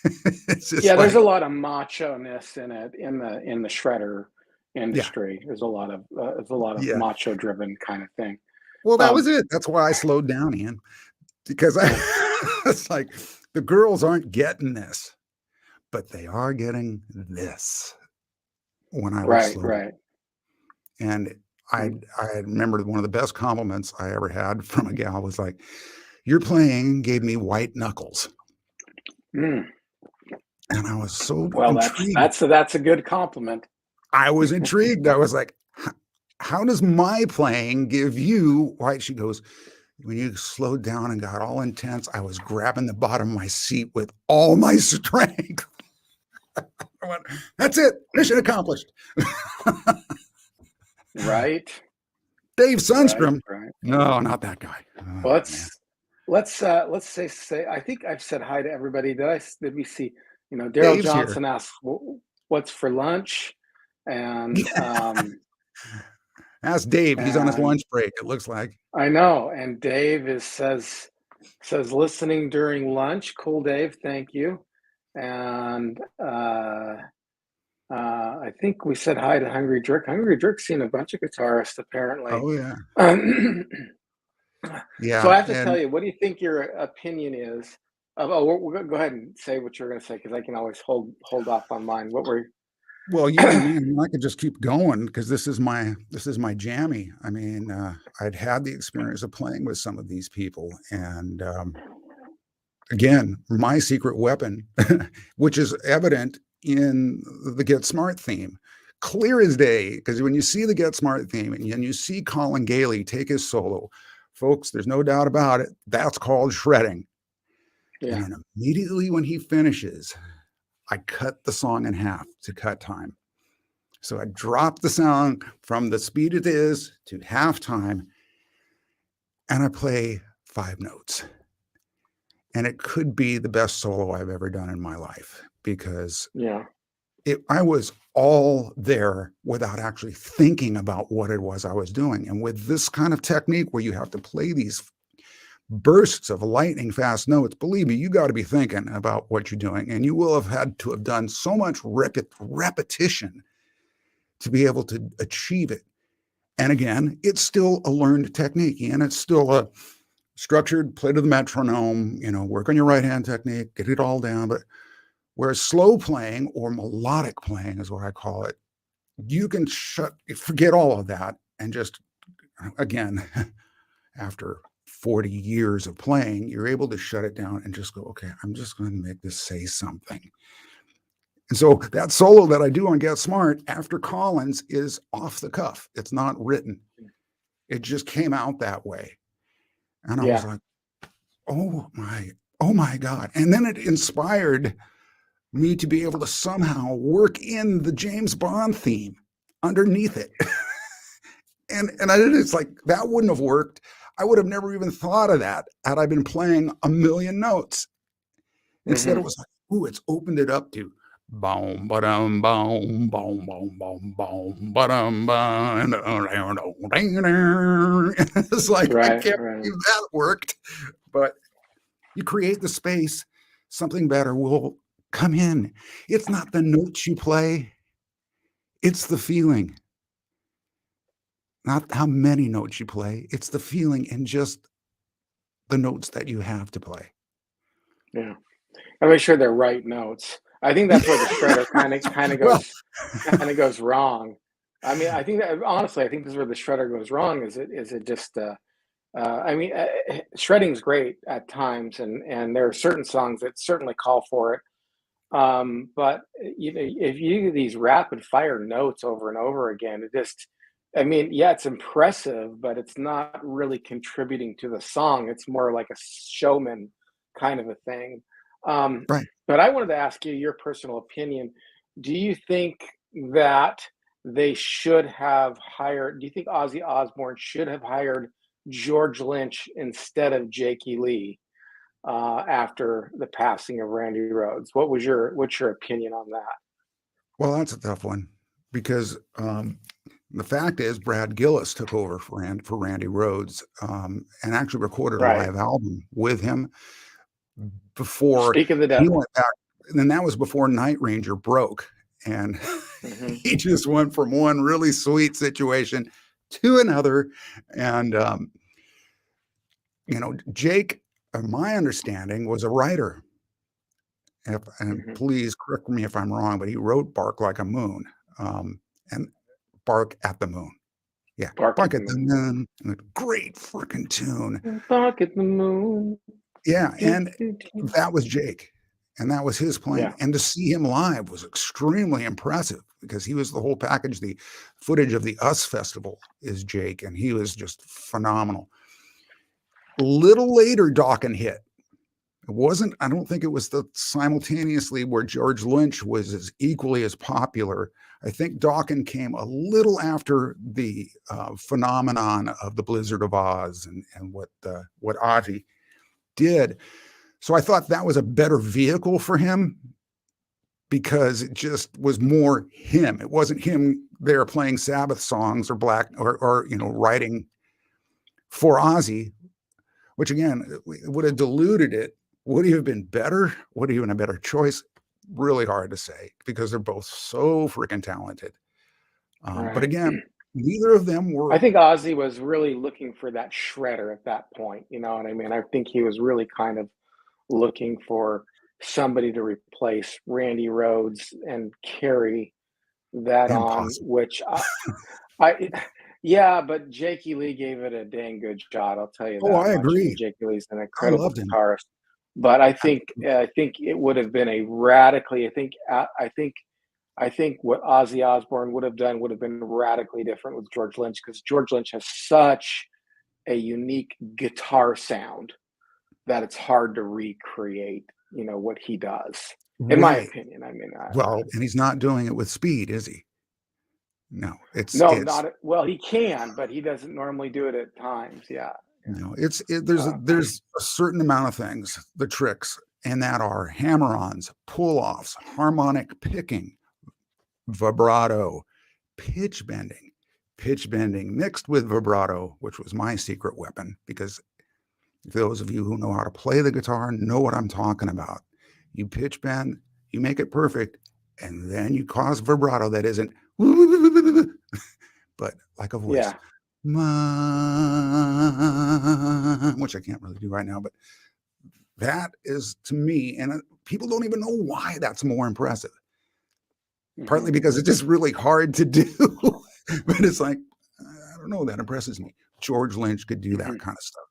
B: it's just
A: Yeah, there's a
B: like,
A: lot of macho-ness in it in the shredder
B: yeah,
A: industry. There's a lot of
B: yeah.
A: macho-driven kind of thing.
B: Well, that was
A: Um,
B: it. That's why I slowed down, Ian, because
A: yeah,
B: it's like the girls aren't getting this, but they are getting this when I would
A: right,
B: slow down.
A: right.
B: And I remember one of the best compliments I ever had from a gal was like, "Your playing gave me white knuckles."
A: Mm.
B: And I was so
A: Well,
B: intrigued.
A: that's a good compliment.
B: I was intrigued. I was like, How does my playing give you white?" She goes, "When you slowed down and got all intense, I was grabbing the bottom of my seat with all my strength." I went, "That's it. Mission accomplished."
A: Right,
B: Dave
A: right,
B: Sundstrom.
A: right.
B: No, not that guy.
A: Well,
B: Oh, man.
A: let's say I think I've said hi to everybody. Did we see? Daryl
B: Dave's here.
A: Johnson asks, "What's for lunch?" And
B: Ask Dave. He's on his
A: and
B: lunch break, it looks like.
A: I know. And Dave says listening during lunch. Cool, Dave. Thank you. And I think we said hi to Hungry Jerk. Hungry Jerk's seen a bunch of guitarists apparently.
B: Oh, yeah.
A: So
B: Yeah,
A: I have to tell
B: and
A: you, what do you think your opinion is of? Oh, go ahead and say what you're going to say because I can always hold off on mine. What were?
B: well, yeah, man, I could just keep going because this is my jammy. I mean, I'd had the experience of playing with some of these people, and, again, my secret weapon, which is evident in the Get Smart theme, clear as day, because when you see the Get Smart theme and you see Colin Gailey take his solo, folks, there's no doubt about it, that's called shredding. And
A: Yeah,
B: then immediately when he finishes, I cut the song in half to cut time. So I drop the song from the speed it is to halftime, and I play 5 notes. And it could be the best solo I've ever done in my life because
A: yeah,
B: I was all there without actually thinking about what it was I was doing. And with this kind of technique where you have to play these bursts of lightning fast notes, believe me, you got to be thinking about what you're doing. And you will have had to have done so much repetition to be able to achieve it. And again, it's still a learned technique, and it's still a structured, play to the metronome, work on your right hand technique, get it all down. But whereas slow playing or melodic playing is what I call it, you can forget all of that and just, again, after 40 years of playing, you're able to shut it down and just go, okay, I'm just going to make this say something. And so that solo that I do on Get Smart after Collins is off the cuff. It's not written. It just came out that way. And I was
A: yeah.
B: like, oh my God. And then it inspired me to be able to somehow work in the James Bond theme underneath it. and it's like, that wouldn't have worked. I would have never even thought of that had I been playing a million notes. Instead, it
A: Hmm.
B: was like, ooh, it's opened it up to boom, ba-dum, boom, boom, boom, boom, boom, ba-dum, ba, it's like, I
A: Right,
B: can't
A: right.
B: believe that worked. But you create the space, something better will come in. It's not the notes you play, it's the feeling. Not how many notes you play, it's the feeling and just the notes that you have to play.
A: Yeah. I make sure they're right notes. I think that's where the shredder
B: Well,
A: kind of goes wrong. I mean, I think that honestly, I think this is where the shredder goes wrong. Is it just I mean, shredding's great at times, and there are certain songs that certainly call for it. But if you do these rapid fire notes over and over again, I mean, yeah, it's impressive, but it's not really contributing to the song. It's more like a showman kind of a thing. Um,
B: Right.
A: but I wanted to ask you your personal opinion. Do you think that they should have hired, do you think Ozzy Osbourne should have hired George Lynch instead of Jakey Lee after the passing of Randy Rhoads? What's your opinion on that?
B: Well, that's a tough one because the fact is Brad Gillis took over for Randy Rhoads and actually recorded a
A: Right.
B: live album with him before
A: Speak of the
B: he
A: devil.
B: went back. And then that was before Night Ranger broke. And
A: Hmm.
B: he just went from one really sweet situation to another. And, Jake, my understanding, was a writer. And
A: Hmm.
B: please correct me if I'm wrong, but he wrote Bark Like a Moon and Bark at the Moon. Yeah,
A: Bark at
B: Bark
A: the
B: at the
A: Moon.
B: Moon. Great freaking tune.
A: Bark at the moon.
B: Yeah,
A: Do,
B: and
A: do, do.
B: that was Jake, and that was his playing,
A: Yeah.
B: and to see him live was extremely impressive because he was the whole package. The footage of the US Festival is Jake, and he was just phenomenal. A little later, Dawkins hit. It wasn't, I don't think it was the simultaneously where George Lynch was as equally as popular. I think Dawkins came a little after the phenomenon of the Blizzard of Oz and what Ozzy did. So I thought that was a better vehicle for him because it just was more him. It wasn't him there playing Sabbath songs or writing for Ozzy, which again it would have diluted it. Would he have been better? Would he have been a better choice? Really hard to say because they're both so freaking talented. But
A: Right.
B: again, neither of them
A: I
B: were
A: think Ozzy was really looking for that shredder at that point. You know what I mean? I think he was really kind of looking for somebody to replace Randy Rhoads and carry that on,
B: impossible.
A: which I yeah, but Jakey Lee gave it a dang good job. I'll tell you
B: Oh,
A: that
B: I
A: much. I mean,
B: agree.
A: Jakey Lee's an
B: I
A: incredible
B: loved him.
A: guitarist, but I think it would have been a radically. I think what Ozzy Osbourne would have done would have been radically different with George Lynch because George Lynch has such a unique guitar sound that it's hard to recreate, what he does, in my
B: Right.
A: opinion. I mean,
B: Well, and he's not doing it with speed, is he? No,
A: no, well, he can, but he doesn't normally do it at times. Yeah.
B: there's a certain amount of things, the tricks, and that are hammer-ons, pull-offs, harmonic picking, vibrato, pitch bending, mixed with vibrato, which was my secret weapon, because those of you who know how to play the guitar know what I'm talking about. You pitch bend, you make it perfect, and then you cause vibrato that isn't but like a voice.
A: Yeah.
B: Which I can't really do right now, but that is to me, and people don't even know why that's more impressive. Partly
A: Hmm.
B: because it's just really hard to do, but it's like, I don't know, that impresses me. George Lynch could do that
A: Hmm.
B: kind of stuff.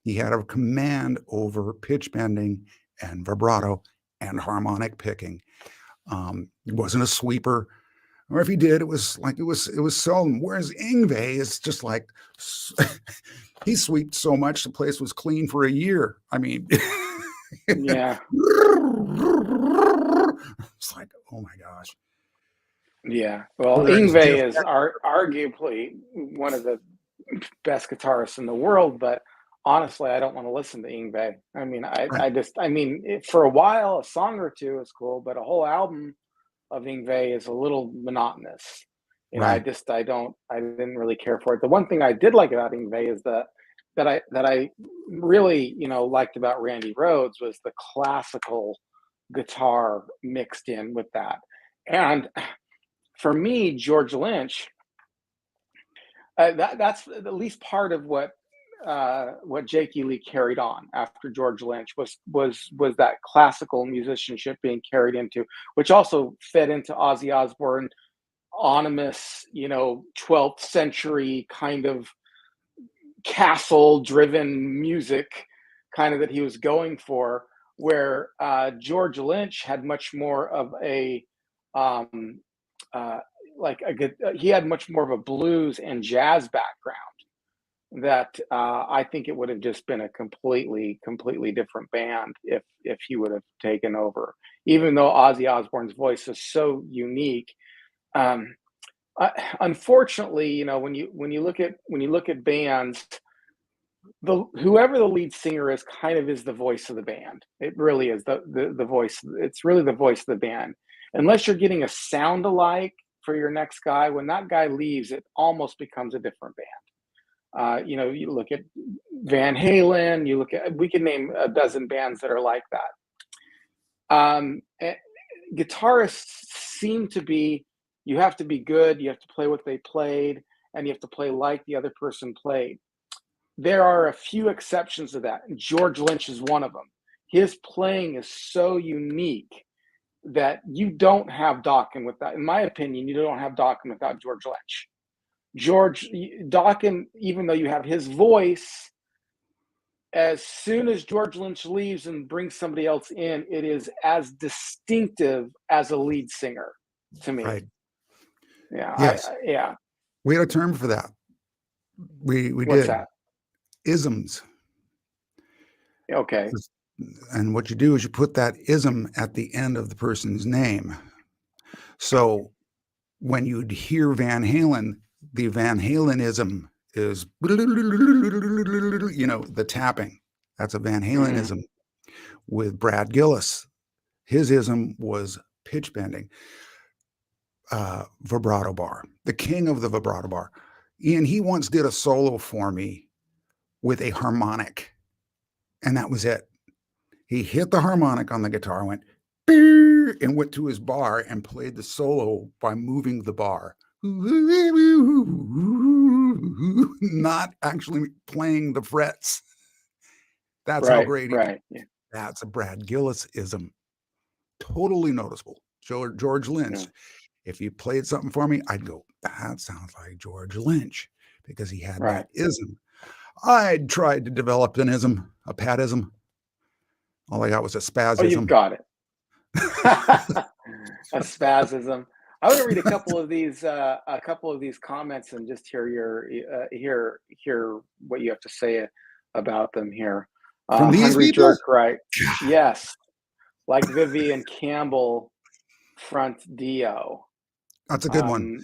B: He had a command over pitch bending and vibrato and harmonic picking. He wasn't a sweeper, or if he did, it was seldom. Whereas Yngwie is just like he sweeped so much the place was clean for a year. I mean, it's
A: Yeah.
B: like, oh my gosh.
A: Yeah. Well,
B: Whereas Jeff,
A: Ingve is arguably one of the best guitarists in the world, but honestly, I don't want to listen to Ingve. I mean,
B: right,
A: for a while, a song or two is cool, but a whole album of Ingve is a little monotonous.
B: right,
A: I didn't really care for it. The one thing I did like about Ingve is that I really, liked about Randy Rhoads was the classical guitar mixed in with that. And for me, George Lynch, that's at least part of what Jakey Lee carried on after George Lynch was that classical musicianship being carried into, which also fed into Ozzy Osbourne, ominous, 12th century kind of castle driven music kind of that he was going for, where George Lynch had much more of a um, uh, like a good. He had much more of a blues and jazz background that I think it would have just been a completely different band if he would have taken over. Even though Ozzy Osbourne's voice is so unique, um, unfortunately, when you look at bands, the whoever the lead singer is kind of is the voice of the band. It really is the voice. It's really the voice of the band. Unless you're getting a sound alike for your next guy, when that guy leaves, it almost becomes a different band. You look at Van Halen, we can name a dozen bands that are like that. Guitarists seem to be, you have to be good, you have to play what they played, and you have to play like the other person played. There are a few exceptions to that. George Lynch is one of them. His playing is so unique that you don't have Dokken without, in my opinion, you don't have Dokken without George Lynch. Dokken, even though you have his voice, as soon as George Lynch leaves and brings somebody else in, it is as distinctive as a lead singer to me.
B: Right.
A: Yeah.
B: Yes.
A: Yeah.
B: We had a term for that. We
A: What's
B: did.
A: that?
B: Isms.
A: Okay.
B: And what you do is you put that ism at the end of the person's name. So when you'd hear Van Halen, the Van Halenism is, the tapping. That's a Van Halenism. With Brad Gillis, his ism was pitch bending. Vibrato bar, the king of the vibrato bar. Ian, he once did a solo for me with a harmonic, and that was it. He hit the harmonic on the guitar, went and went to his bar and played the solo by moving the bar, not actually playing the frets. That's how great he
A: right.
B: is. That's a Brad Gillis-ism. Totally noticeable. George Lynch.
A: Yeah.
B: If you played something for me, I'd go, that sounds like George Lynch, because he had that ism. I'd tried to develop an ism, a Patism. All I got was a spasism.
A: Oh, you've got it. A spasism. I want to read a couple of these comments and just hear what you have to say about them here.
B: From these
A: Hungry
B: people?
A: Jerk, right? Yes, like Vivian Campbell, front Dio.
B: That's a good one.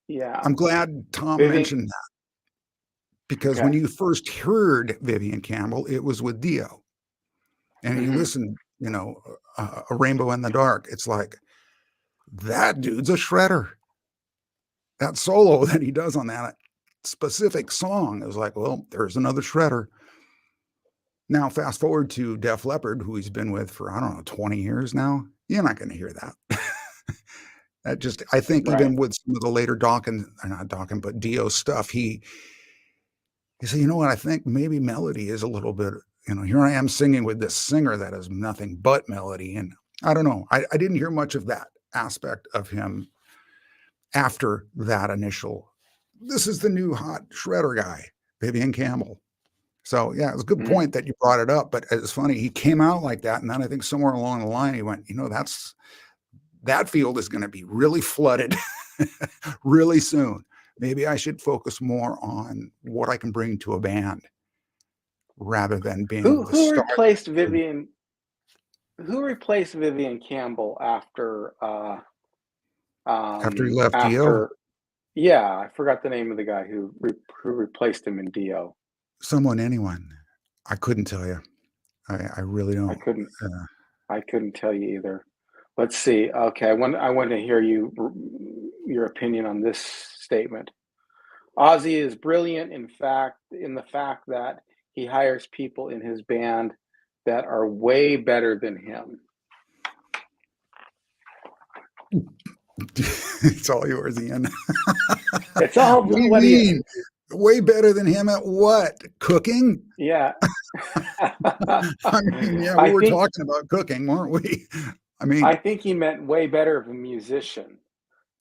A: Yeah.
B: I'm glad Tom mentioned that, because when you first heard Vivian Campbell, it was with Dio, and you listened, A Rainbow in the Dark. It's like, that dude's a shredder. That solo that he does on that specific song is like, well, there's another shredder. Now, fast forward to Def Leppard, who he's been with for, 20 years now. You're not going to hear that. I think even with some of the later but Dio stuff, he said, you know what, I think maybe melody is a little bit, here I am singing with this singer that is nothing but melody. And I don't know. I didn't hear much of that aspect of him after that initial, this is the new hot shredder guy, Vivian Campbell. So yeah, it's a good point that you brought it up, but it's funny. He came out like that. And then I think somewhere along the line, he went, that field is going to be really flooded really soon. Maybe I should focus more on what I can bring to a band rather than being
A: who replaced Vivian. Who replaced Vivian Campbell after
B: he left Dio?
A: Yeah, I forgot the name of the guy who replaced him in Dio.
B: Anyone. I couldn't tell you. I really don't.
A: I couldn't tell you either. Let's see. Okay, I want to hear your opinion on this statement. Ozzy is brilliant in the fact that he hires people in his band that are way better than him.
B: It's all yours, Ian.
A: It's all.
B: What do you mean? Way better than him at what? Cooking?
A: Yeah.
B: We were talking about cooking, weren't we?
A: I think he meant way better of a musician,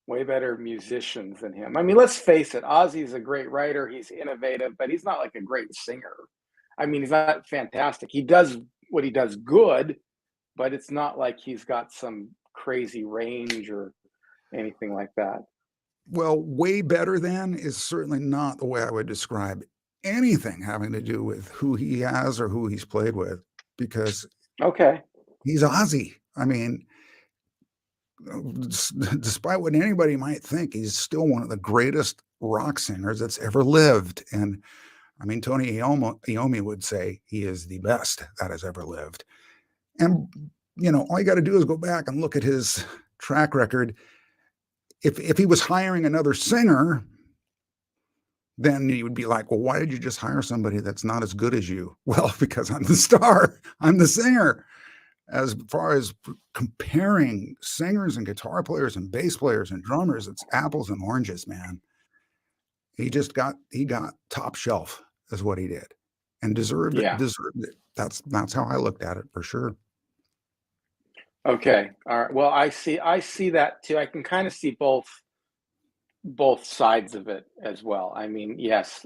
A: way better musicians than him. Let's face it, Ozzy's a great writer. He's innovative, but he's not like a great singer. He's not fantastic. He does what he does good, but it's not like he's got some crazy range or anything like that.
B: Well, way better than is certainly not the way I would describe anything having to do with who he has or who he's played with, because
A: Okay.
B: he's Ozzy. I mean, despite what anybody might think, he's still one of the greatest rock singers that's ever lived. And I mean, Tony Iommi would say he is the best that has ever lived. And, all you got to do is go back and look at his track record. If he was hiring another singer, then you would be like, well, why did you just hire somebody that's not as good as you? Well, because I'm the star, I'm the singer. As far as comparing singers and guitar players and bass players and drummers, it's apples and oranges, man. He got top shelf is what he did, and deserved
A: Yeah.
B: it. That's how I looked at it for sure.
A: Okay. All right. Well, I see that too. I can kind of see both sides of it as well. I mean, yes,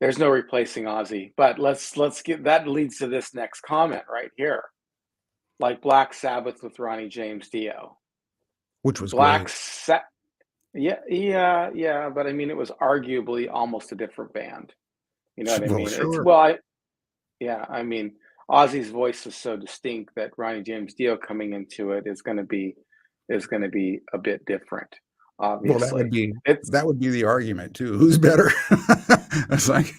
A: there's no replacing Ozzy, but let's get that leads to this next comment right here. Like Black Sabbath with Ronnie James Dio.
B: Which was
A: Black
B: great.
A: Sa Yeah, yeah, but I mean, it was arguably almost a different band. You know what I
B: Well,
A: mean? It's
B: sure.
A: well, yeah, I mean, Ozzy's voice is so distinct that Ronnie James Dio coming into it is gonna be a bit different,
B: Well,
A: obviously. It's
B: that would be the argument too. Who's better? It's like,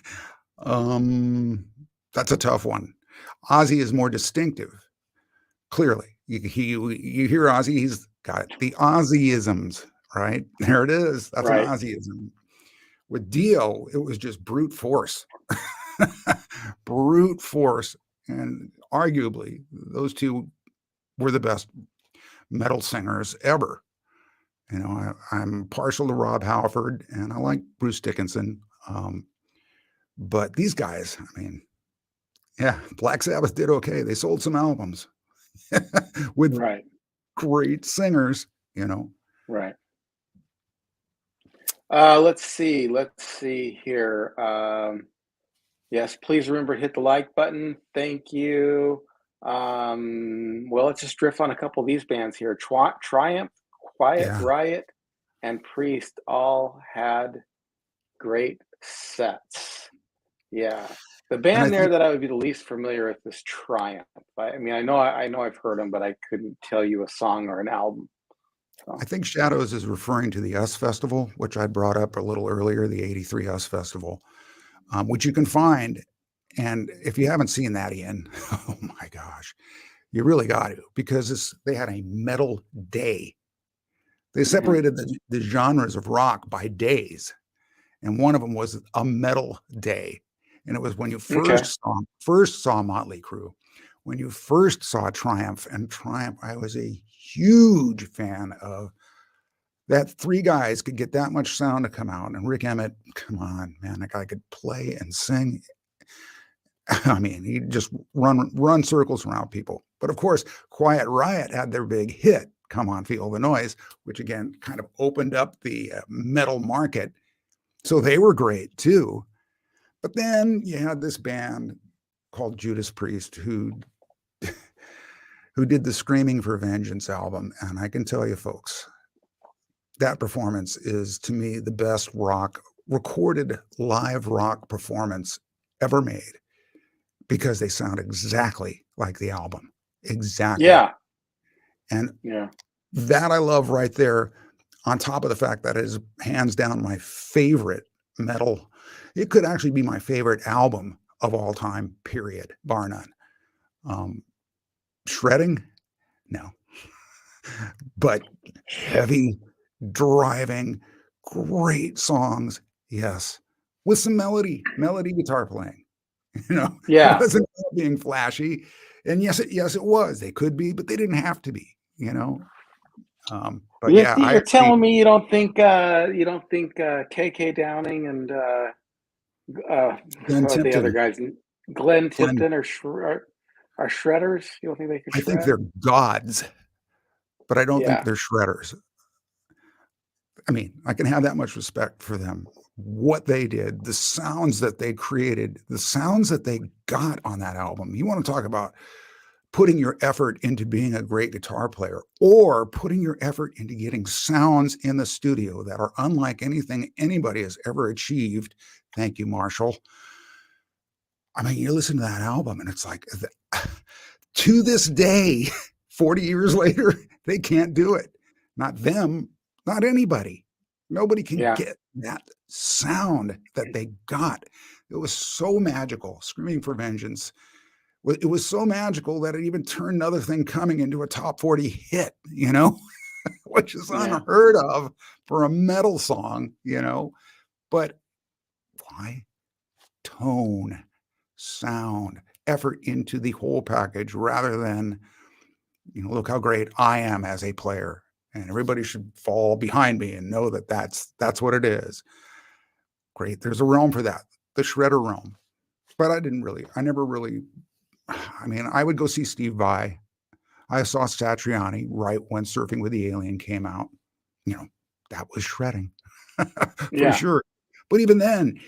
B: um, that's a tough one. Ozzy is more distinctive, clearly. You hear Ozzy, he's got the Ozzyisms, right? There it is. That's an
A: right.
B: Ozzyism. With Dio, it was just brute force. Brute force. And arguably, those two were the best metal singers ever. I'm partial to Rob Halford and I like Bruce Dickinson. Um, but these guys, I mean, yeah, Black Sabbath did okay. They sold some albums with
A: Right,
B: great singers, you know.
A: right. Let's see here. Yes, please remember to hit the like button. Thank you. Well, let's just drift on a couple of these bands here. Triumph, Quiet
B: Yeah.
A: Riot, and Priest all had great sets. Yeah. The
B: And I
A: band there
B: think
A: that I would be the least familiar with is Triumph. I mean, I know I've heard them, but I couldn't tell you a song or an album.
B: I
A: So,
B: think Shadows is referring to the US Festival, which I brought up a little earlier, the '83 US Festival, which you can find. And if you haven't seen that, Ian, oh my gosh, you really got to, because they had a metal day. They
A: mhm.
B: separated the genres of rock by days, and one of them was a metal day. And it was when you
A: Okay.
B: first saw Motley Crue, when you first saw Triumph, and Triumph, I was a huge fan of that. Three guys could get that much sound to come out, and Rick Emmett, come on, man, that guy could play and sing. I mean, he just run circles around people. But of course, Quiet Riot had their big hit, "Come On, Feel the Noise," which again kind of opened up the metal market. So they were great too. But then you had this band called Judas Priest who did the Screaming for Vengeance album, and I can tell you, folks, that performance is to me the best recorded live rock performance ever made, because they sound exactly like the album. Exactly.
A: Yeah.
B: And
A: Yeah.
B: that I love right there, on top of the fact that it is hands down my favorite metal. It could actually be my favorite album of all time, period, bar none. Um, Shredding? No. But heavy, driving, great songs, yes, with some melody guitar playing. It
A: Yeah.
B: wasn't all being flashy, and yes, it was. They could be, but they didn't have to be, you know? But
A: You
B: yeah, I
A: you're
B: agree.
A: telling me you don't think KK Downing and uh,
B: Glenn
A: the other
B: Tipton,
A: guys, Glenn
B: Glenn,
A: Tipton are shredders? You don't think they could
B: I think
A: shred?
B: they're gods, but I don't think
A: Yeah.
B: they're shredders. I mean, I can have that much respect for them. What they did, the sounds that they created, the sounds that they got on that album. You want to talk about putting your effort into being a great guitar player, or putting your effort into getting sounds in the studio that are unlike anything anybody has ever achieved. Thank you, Marshall. I mean, you listen to that album and it's like, to this day, 40 years later, they can't do it. Not them, not anybody. Nobody can
A: Yeah.
B: get that sound that they got. It was so magical. Screaming for Vengeance. It was so magical that it even turned Another Thing Coming into a top 40 hit, which is
A: Yeah.
B: unheard of for a metal song, But why? Tone, sound, effort into the whole package rather than, look how great I am as a player. And everybody should fall behind me and know that that's what it is. Great. There's a realm for that, the shredder realm. But I would go see Steve Vai. I saw Satriani right when Surfing with the Alien came out. That was shredding for
A: Yeah.
B: sure. But even then,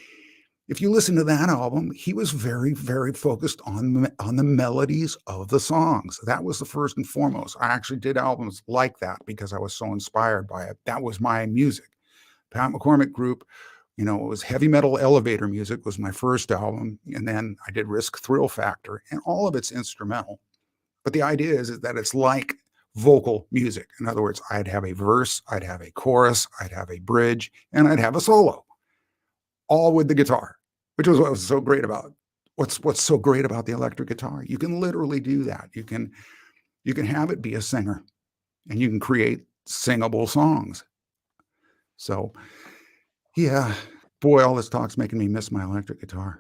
B: if you listen to that album, he was very, very focused on the melodies of the songs. That was the first and foremost. I actually did albums like that because I was so inspired by it. That was my music. Pat McCormick Group, it was heavy metal elevator music was my first album. And then I did Risk Thrill Factor, and all of it's instrumental. But the idea is that it's like vocal music. In other words, I'd have a verse, I'd have a chorus, I'd have a bridge, and I'd have a solo, all with the guitar, which was what was so great about what's so great about the electric guitar. You can literally do that. You can have it be a singer, and you can create singable songs. So, yeah, boy, all this talk's making me miss my electric guitar.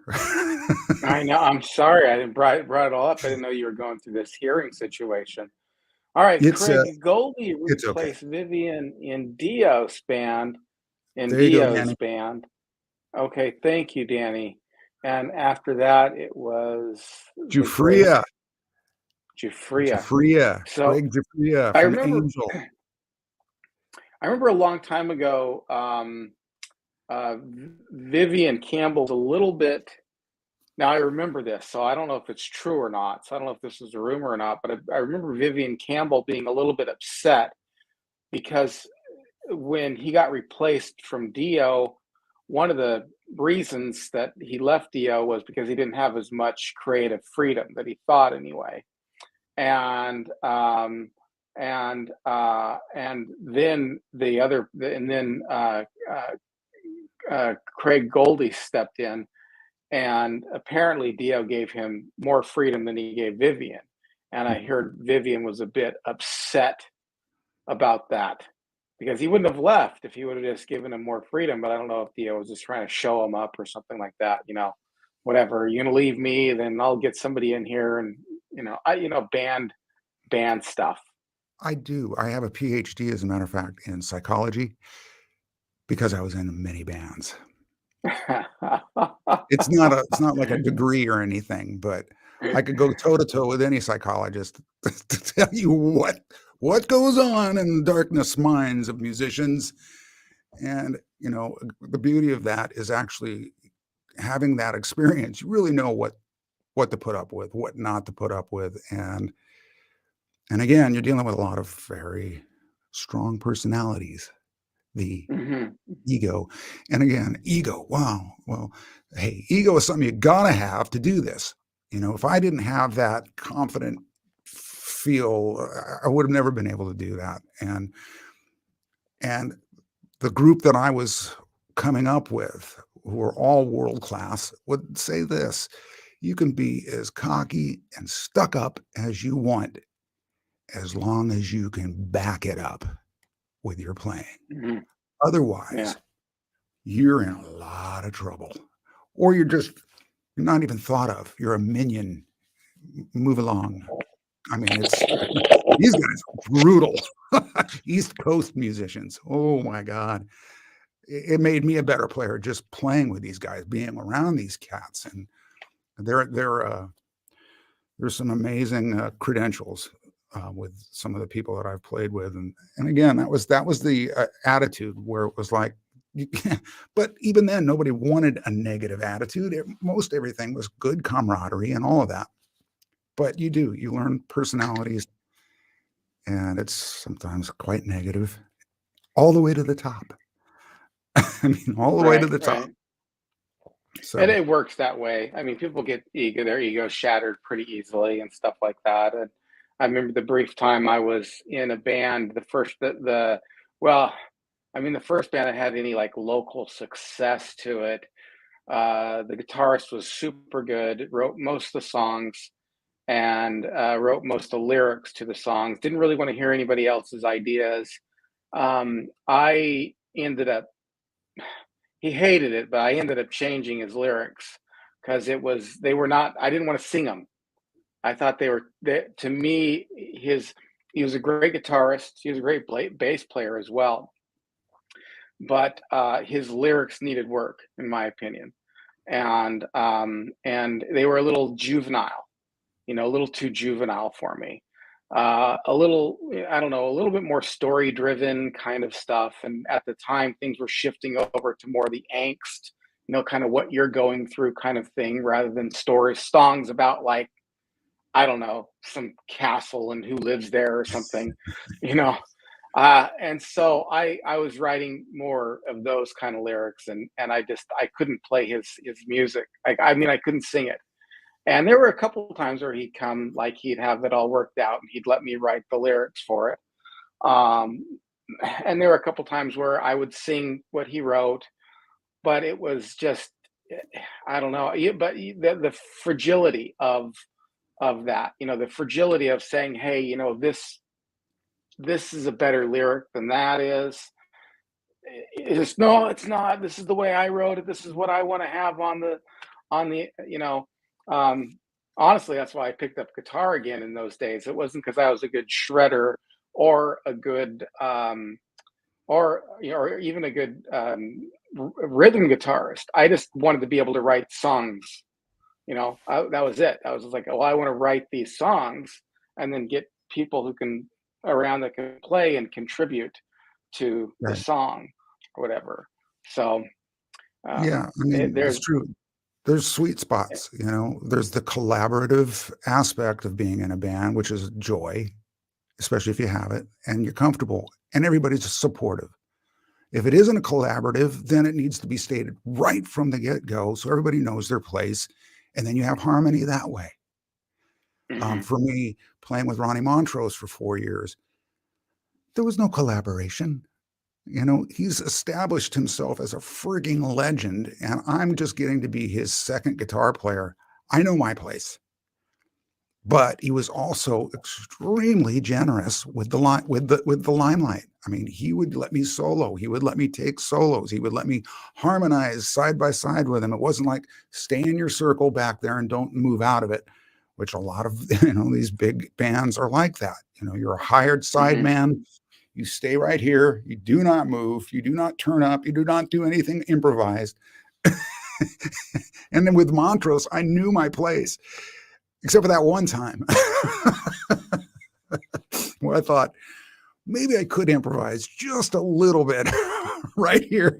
A: I know. I'm sorry I didn't brought it all up. I didn't know you were going through this hearing situation. All right,
B: It's
A: Craig Goldie
B: it's okay.
A: replaced Vivian in Dio's band.
B: There you go, Danny.
A: Band. Okay, thank you, Danny. And after that, it was
B: Giuffria.
A: Giuffria. So
B: Craig Giuffria
A: I
B: from
A: remember.
B: Angel.
A: I remember a long time ago. Vivian Campbell's a little bit. Now I remember this, so I don't know if it's true or not. So I don't know if this is a rumor or not, but I remember Vivian Campbell being a little bit upset because when he got replaced from Dio, one of the reasons that he left Dio was because he didn't have as much creative freedom that he thought anyway. And then Craig Goldie stepped in. And apparently Dio gave him more freedom than he gave Vivian. And I heard Vivian was a bit upset about that because he wouldn't have left if he would have just given him more freedom. But I don't know if Dio was just trying to show him up or something like that. Whatever, you're going to leave me, then I'll get somebody in here and, band stuff.
B: I do. I have a PhD, as a matter of fact, in psychology because I was in many bands. It's not like a degree or anything, but I could go toe to toe with any psychologist to tell you what goes on in the darkness minds of musicians. And, the beauty of that is actually having that experience. You really know what to put up with, what not to put up with. And again, you're dealing with a lot of very strong personalities. The ego. And again, ego. Wow. Well, hey, ego is something you gotta have to do this. If I didn't have that confident feel, I would have never been able to do that. And the group that I was coming up with, who were all world class, would say this: you can be as cocky and stuck up as you want, as long as you can back it up with your playing. Otherwise, you're in a lot of trouble, or you're not even thought of. You're a minion. Move along. I mean, these guys are brutal. East Coast musicians. Oh my God. It made me a better player just playing with these guys, being around these cats. And there's some amazing credentials with some of the people that I've played with. And again, that was the attitude where it was like, but even then, nobody wanted a negative attitude. Most everything was good camaraderie and all of that. but you learn personalities, and it's sometimes quite negative, all the way to the top. I mean, all the way to
A: Right,
B: the top.
A: right. And
B: So
A: it works that way. I mean, people get their ego shattered pretty easily and stuff like that. And I remember the brief time I was in a band, well, I mean, the first band that had any like local success to it. The guitarist was super good, wrote most of the songs, and wrote most of the lyrics to the songs. Didn't really want to hear anybody else's ideas. I ended up He hated it, but I ended up changing his lyrics because they were not. I didn't want to sing them. I thought to me, he was a great guitarist. He was a great bass player as well, but his lyrics needed work, in my opinion, and they were a little juvenile, a little too juvenile for me. A little, I don't know, a little bit more story driven kind of stuff. And at the time, things were shifting over to more the angst, kind of what you're going through kind of thing, rather than songs about like, I don't know, some castle and who lives there or something, you know. And so I was writing more of those kind of lyrics, and I couldn't play his music. I mean, I couldn't sing it. And there were a couple of times where he'd come, like he'd have it all worked out, and he'd let me write the lyrics for it. Um, and there were a couple of times where I would sing what he wrote, but it was just, I don't know. But the fragility of that, the fragility of saying, hey, this is a better lyric than that is. It's no, it's not. This is the way I wrote it. This is what I want to have on the. Um, Honestly, that's why I picked up guitar again in those days. It wasn't because I was a good shredder or a good or even a good rhythm guitarist. I just wanted to be able to write songs. That was it. I was just like, oh, I want to write these songs and then get people who can around that can play and contribute to the
B: right.
A: song or whatever. So
B: Yeah, I mean, it's
A: there's
B: true. There's sweet spots, there's the collaborative aspect of being in a band, which is joy, especially if you have it and you're comfortable and everybody's supportive. If it isn't a collaborative, then it needs to be stated right from the get-go so everybody knows their place, and then you have harmony that way.
A: mhm.
B: For me, playing with Ronnie Montrose for 4 years, there was no collaboration. He's established himself as a frigging legend, and I'm just getting to be his second guitar player. I know my place. But he was also extremely generous with the limelight. I mean, he would let me solo. He would let me take solos. He would let me harmonize side by side with him. It wasn't like stay in your circle back there and don't move out of it, which a lot of these big bands are like that. You're a hired side
A: Mhm.
B: man. You stay right here. You do not move. You do not turn up. You do not do anything improvised. And then with Montrose, I knew my place, except for that one time where I thought maybe I could improvise just a little bit right here.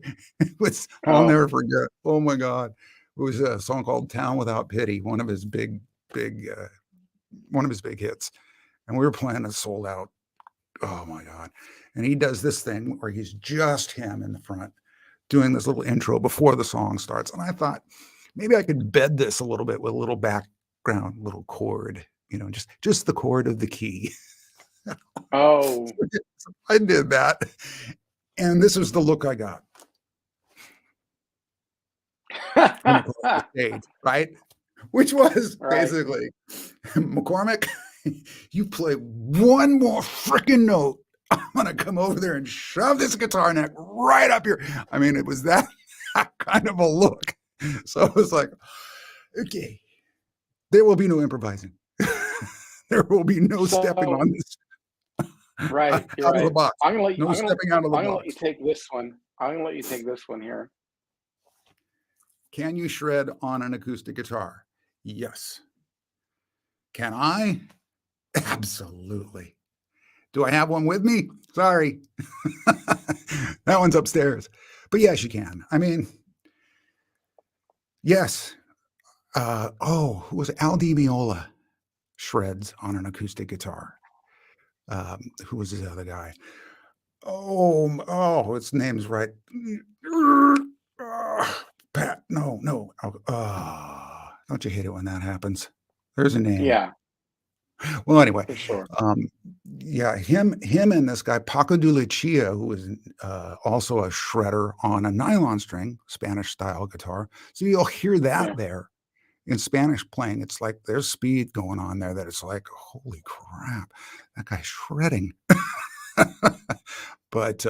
B: I'll
A: Oh,
B: never forget. Oh my God. It was a song called Town Without Pity, one of his big hits. And we were playing a sold out. Oh my God. And he does this thing where he's just him in the front doing this little intro before the song starts. And I thought maybe I could bed this a little bit with a little background, little chord, just the chord of the key.
A: oh.
B: I did that. And this was the look I got from across the stage, right? Which was
A: Right.
B: basically, McCormick, you play one more freaking note, I'm going to come over there and shove this guitar neck right up your. I mean, it was that kind of a look. So it was like, okay, there will be no improvising. There will be no stepping
A: So
B: on this
A: right,
B: out
A: you're
B: of the
A: right.
B: box.
A: I'm gonna let you,
B: No stepping out of the
A: I'm gonna let you
B: box.
A: take this one. I'm gonna let you take this one here.
B: Can you shred on an acoustic guitar? Yes. Can I? Absolutely. Do I have one with me? Sorry. That one's upstairs. But yes, you can. I mean, yes. Who was it? Al Di Meola? shreds on an acoustic guitar. Who was this other guy? Oh, his name's right. Pat. No, no. Don't you hate it when that happens? There's a name.
A: Yeah,
B: Well, anyway,
A: for sure.
B: um, yeah, him and this guy Paco de Lucia, who was also a shredder on a nylon string Spanish style guitar. So you'll hear that
A: Yeah.
B: there in Spanish playing. It's like there's speed going on there that it's like, holy crap, that guy's shredding. But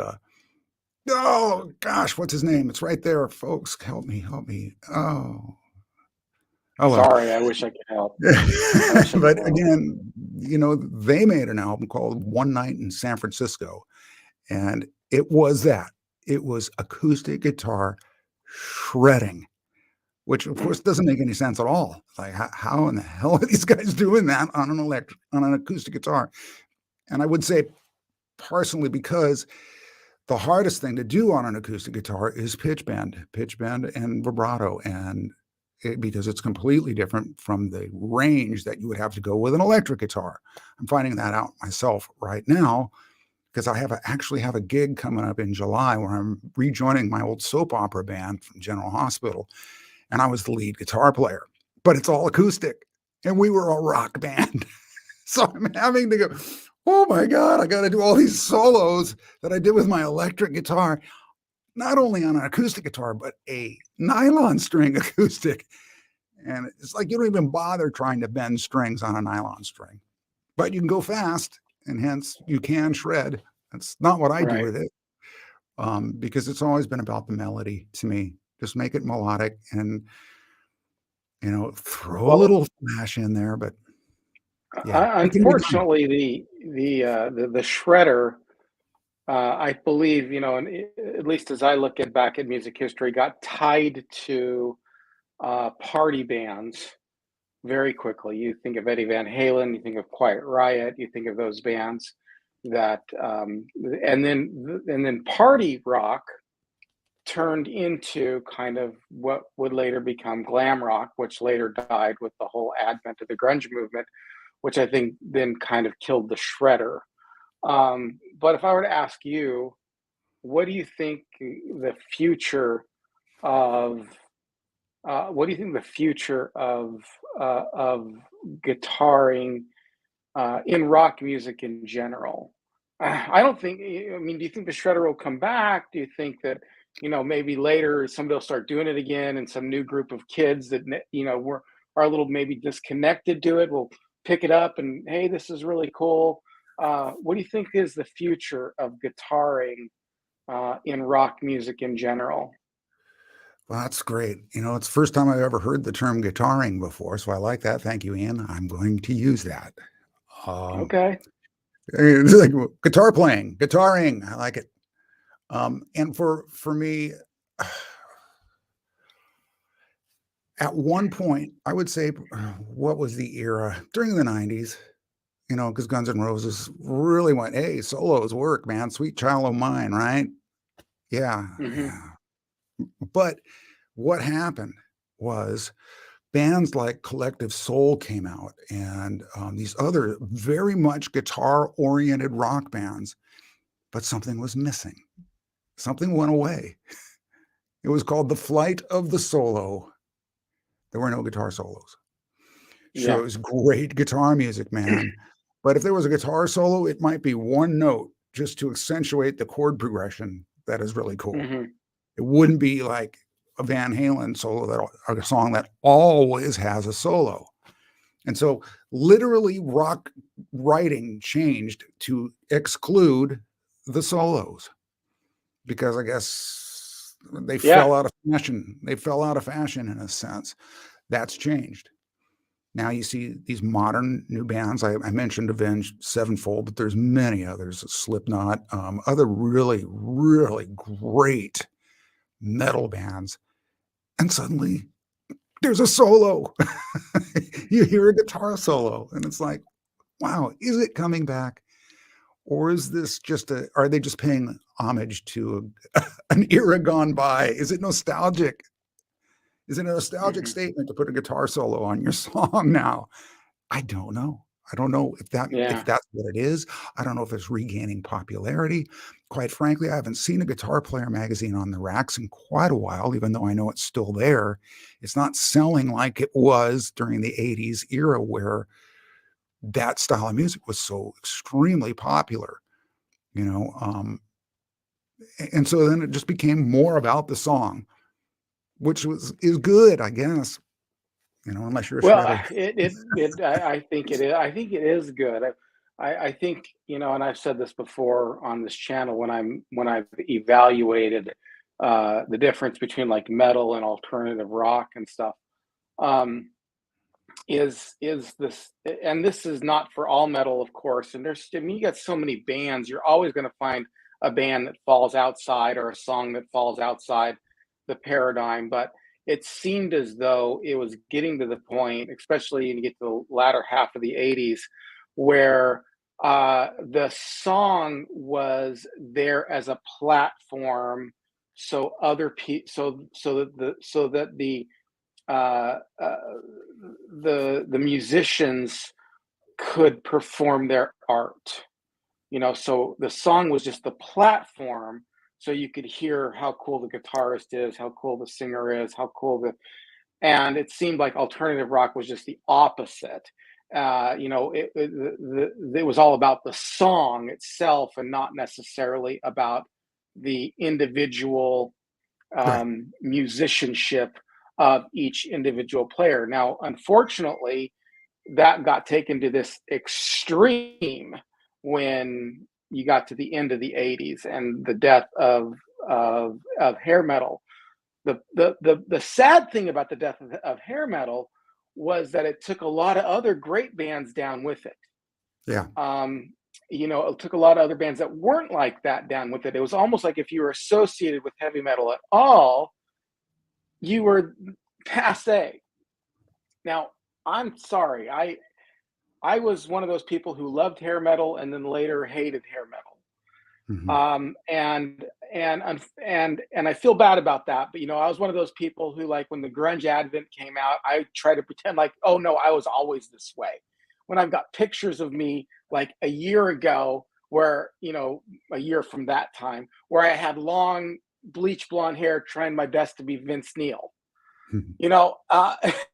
B: oh gosh, what's his name? It's right there, folks. Help me, help me. Oh well.
A: Sorry, I wish I could help. I wish I could
B: But
A: help.
B: again, they made an album called One Night in San Francisco, and it was that. It was acoustic guitar shredding, which of course doesn't make any sense at all. Like how in the hell are these guys doing that on an acoustic guitar? And I would say partially because the hardest thing to do on an acoustic guitar is pitch bend and vibrato, and because it's completely different from the range that you would have to go with an electric guitar. I'm finding that out myself right now because I actually have a gig coming up in July where I'm rejoining my old soap opera band from General Hospital, and I was the lead guitar player, but it's all acoustic, and we were a rock band. So I'm having to go, oh my God, I got to do all these solos that I did with my electric guitar, not only on an acoustic guitar, but a nylon string acoustic. And it's like you don't even bother trying to bend strings on a nylon string, but you can go fast, and hence you can shred. That's not what I do
A: Right.
B: with it, because it's always been about the melody to me. Just make it melodic and, throw a
A: Well,
B: little flash in there, but yeah, it can be done.
A: unfortunately, the shredder, I believe, and at least as I look back at music history, got tied to party bands very quickly. You think of Eddie Van Halen, you think of Quiet Riot, you think of those bands that, and then party rock turned into kind of what would later become glam rock, which later died with the whole advent of the grunge movement, which I think then kind of killed the shredder. But if I were to ask you, what do you think the future of what do you think the future of guitaring in rock music in general? I don't think. I mean, do you think the shredder will come back? Do you think that maybe later somebody will start doing it again, and some new group of kids that were are a little maybe disconnected to it will pick it up and hey, this is really cool. What do you think is the future of guitaring in rock music in general?
B: Well, that's great. It's the first time I've ever heard the term guitaring before, so I like that. Thank you, Ian. I'm going to use that. Um,
A: Okay.
B: it's like guitar playing, guitaring. I like it. And for me, at one point, I would say, what was the era during the '90s? Because Guns N' Roses really went, "Hey, solos work, man. Sweet Child O' Mine, right?" Yeah,
A: Hmm.
B: yeah. But what happened was bands like Collective Soul came out, and these other very much guitar-oriented rock bands, but something was missing. Something went away. It was called The Flight of the Solo. There were no guitar solos. Sure,
A: Yeah.
B: it was great guitar music, man, but if there was a guitar solo, it might be one note just to accentuate the chord progression that is really cool.
A: Hmm.
B: It wouldn't be like a Van Halen solo or a song that always has a solo. And so literally rock writing changed to exclude the solos because I guess they
A: Yeah.
B: fell out of fashion. They fell out of fashion in a sense. That's changed. Now you see these modern new bands. I mentioned Avenged Sevenfold, but there's many others. Slipknot, other really, really great metal bands, and suddenly there's a solo. You hear a guitar solo, and it's like, wow, is it coming back? Or is this are they just paying homage to an era gone by? Is it nostalgic? Is it a nostalgic
A: Hmm.
B: statement to put a guitar solo on your song now? I don't know. I don't know if
A: Yeah.
B: that's what it is. I don't know if it's regaining popularity. Quite frankly, I haven't seen a Guitar Player magazine on the racks in quite a while, even though I know it's still there. It's not selling like it was during the '80s era where that style of music was so extremely popular, you know, and so then it just became more about the song, which is good, I guess, unless you're a
A: Well,
B: shredder.
A: I think it is. I think it is good. I think, and I've said this before on this channel when I've evaluated the difference between like metal and alternative rock and stuff. Um, is this, and this is not for all metal, of course. And I mean, you got so many bands, you're always going to find a band that falls outside or a song that falls outside the paradigm. But it seemed as though it was getting to the point, especially when you get to the latter half of the '80s, where the song was there as a platform, so other people, so that uh, uh, the musicians could perform their art. So the song was just the platform, so you could hear how cool the guitarist is, how cool the singer is, how cool the and it seemed like alternative rock was just the opposite. It was all about the song itself and not necessarily about the individual
B: Right.
A: musicianship of each individual player. Now, unfortunately, that got taken to this extreme when you got to the end of the '80s and the death of hair metal. The sad thing about the death of hair metal was that it took a lot of other great bands down with it.
B: Yeah.
A: Um, it took a lot of other bands that weren't like that down with it. It was almost like if you were associated with heavy metal at all, you were passe. Now, I'm sorry. I was one of those people who loved hair metal and then later hated hair metal.
B: Mhm.
A: And I feel bad about that. But I was one of those people who, like, when the grunge advent came out, I try to pretend like, oh no, I was always this way. When I've got pictures of me like a year ago, where a year from that time, where I had long bleach blonde hair, trying my best to be Vince Neil.
B: Mhm.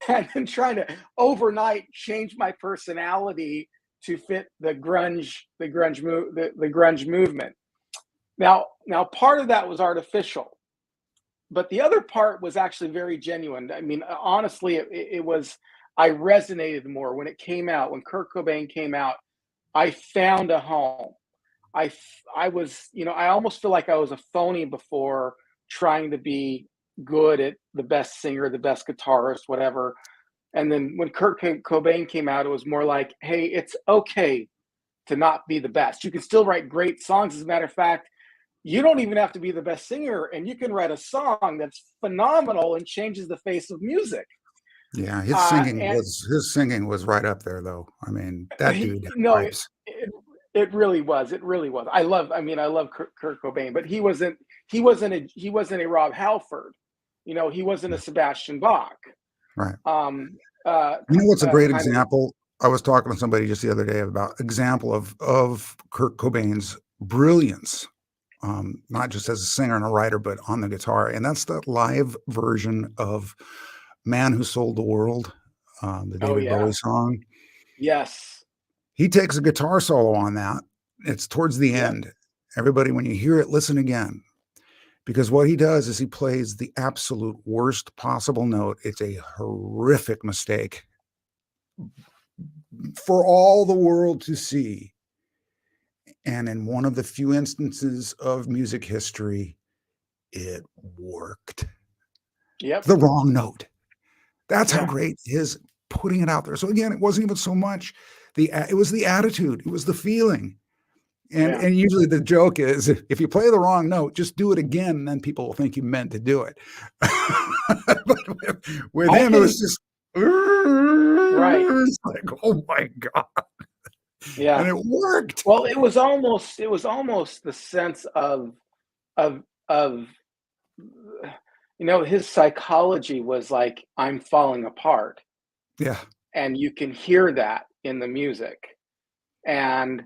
A: And then trying to overnight change my personality to fit the grunge movement. Now, part of that was artificial, but the other part was actually very genuine. I mean, honestly, it was. I resonated more when it came out. When Kurt Cobain came out, I found a home. I was, I almost feel like I was a phony before, trying to be good at the best singer, the best guitarist, whatever. And then when Cobain came out, it was more like, hey, it's okay to not be the best. You can still write great songs. As a matter of fact, you don't even have to be the best singer, and you can write a song that's phenomenal and changes the face of music.
B: Yeah,
A: Uh, and
B: his singing was right up there, though. I mean, that
A: he,
B: dude had
A: no,
B: pipes.
A: it really was. It really was. I love Kurt Cobain, but he wasn't a Rob Halford. He wasn't a Sebastian Bach.
B: Right.
A: Um,
B: What's a great
A: kind of.
B: example? I was talking to somebody just the other day about example of Kurt Cobain's brilliance, not just as a singer and a writer, but on the guitar, and that's the live version of "Man Who Sold the World," the
A: Oh
B: David Bowie
A: yeah.
B: song.
A: Yes.
B: He takes a guitar solo on that. It's towards the
A: Yep.
B: end. Everybody, when you hear it, listen again. Because what he does is he plays the absolute worst possible note. It's a horrific mistake for all the world to see. And in one of the few instances of music history, it worked.
A: Yep.
B: The wrong note. That's how
A: Yeah.
B: great his putting it out there. So again, it wasn't even so much it was the attitude, it was the feeling. And
A: Yeah.
B: and usually the joke is if you play the wrong note, just do it again, and then people will think you meant to do it. But with
A: I
B: him, it was
A: can.
B: just
A: Right.
B: it's like, oh my God. And
A: Yeah.
B: it worked.
A: Well, it was almost the sense of his psychology was like, I'm falling apart.
B: Yeah.
A: and you can hear that in the music, and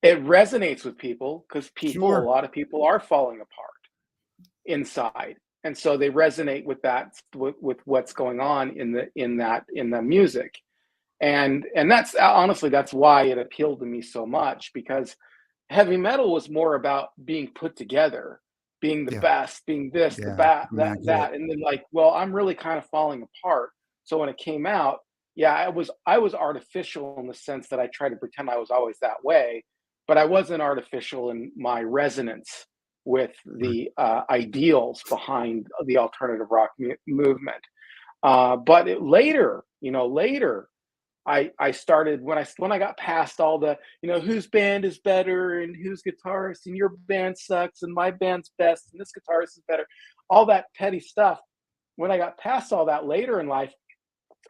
A: it resonates with people because a
B: Sure.
A: lot of people are falling apart inside, and so they resonate with that, with what's going on in the music. And that's honestly, that's why it appealed to me so much, because heavy metal was more about being put together, being the
B: Yeah.
A: best, being this, the
B: Yeah.
A: bat,
B: Immaculate.
A: and then like, well, I'm really kind of falling apart. So when it came out, yeah, I was artificial in the sense that I tried to pretend I was always that way, but I wasn't artificial in my resonance with
B: Right.
A: the ideals behind the alternative rock movement. But later, later I started, when I got past all the, whose band is better and whose guitarist and your band sucks and my band's best and this guitarist is better, all that petty stuff. When I got past all that later in life,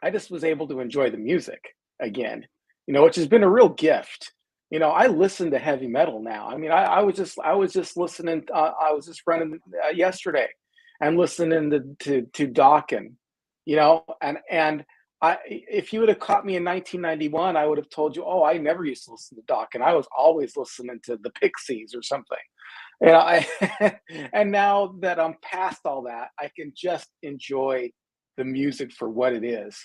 A: I just was able to enjoy the music again, which has been a real gift. I listen to heavy metal now. I mean, I was just listening. I was just running yesterday and listening to Dokken, and if you would have caught me in 1991, I would have told you, oh, I never used to listen to Dokken. I was always listening to the Pixies or something. And now that I'm past all that, I can just enjoy the music for what it is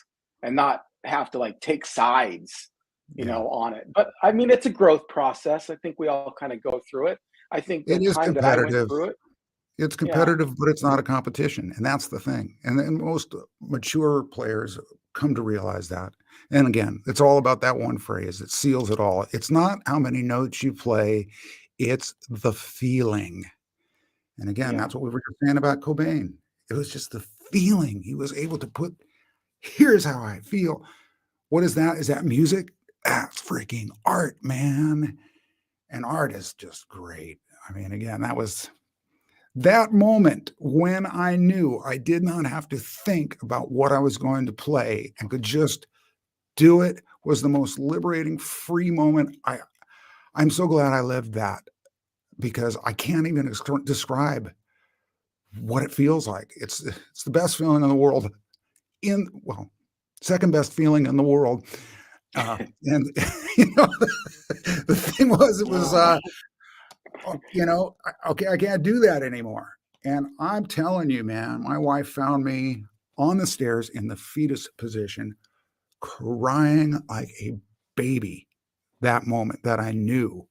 A: and not have to like take sides,
B: Yeah.
A: on it. But I mean, it's a growth process. I think we all kind of go through it. I think the
B: It is
A: time that I went
B: competitive.
A: through it,
B: It's
A: yeah,
B: competitive, but it's not a competition, and that's the thing. And then most mature players come to realize that. And again, it's all about that one phrase. It seals it all. It's not how many notes you play, it's the feeling. And again,
A: yeah,
B: that's what we were just saying about Cobain. It was just the feeling. He was able to put, here's how I feel. What is that? Is that music? That's freaking art, man. And art is just great. I mean, again, that moment when I knew I did not have to think about what I was going to play and could just do it was the most liberating, free moment. I'm so glad I lived that because I can't even describe what it feels like. It's the best feeling in the world. Well, second best feeling in the world. And the thing was, it was
A: uh,
B: okay, I can't do that anymore. And I'm telling you, man, my wife found me on the stairs in the fetus position, crying like a baby that moment that I knew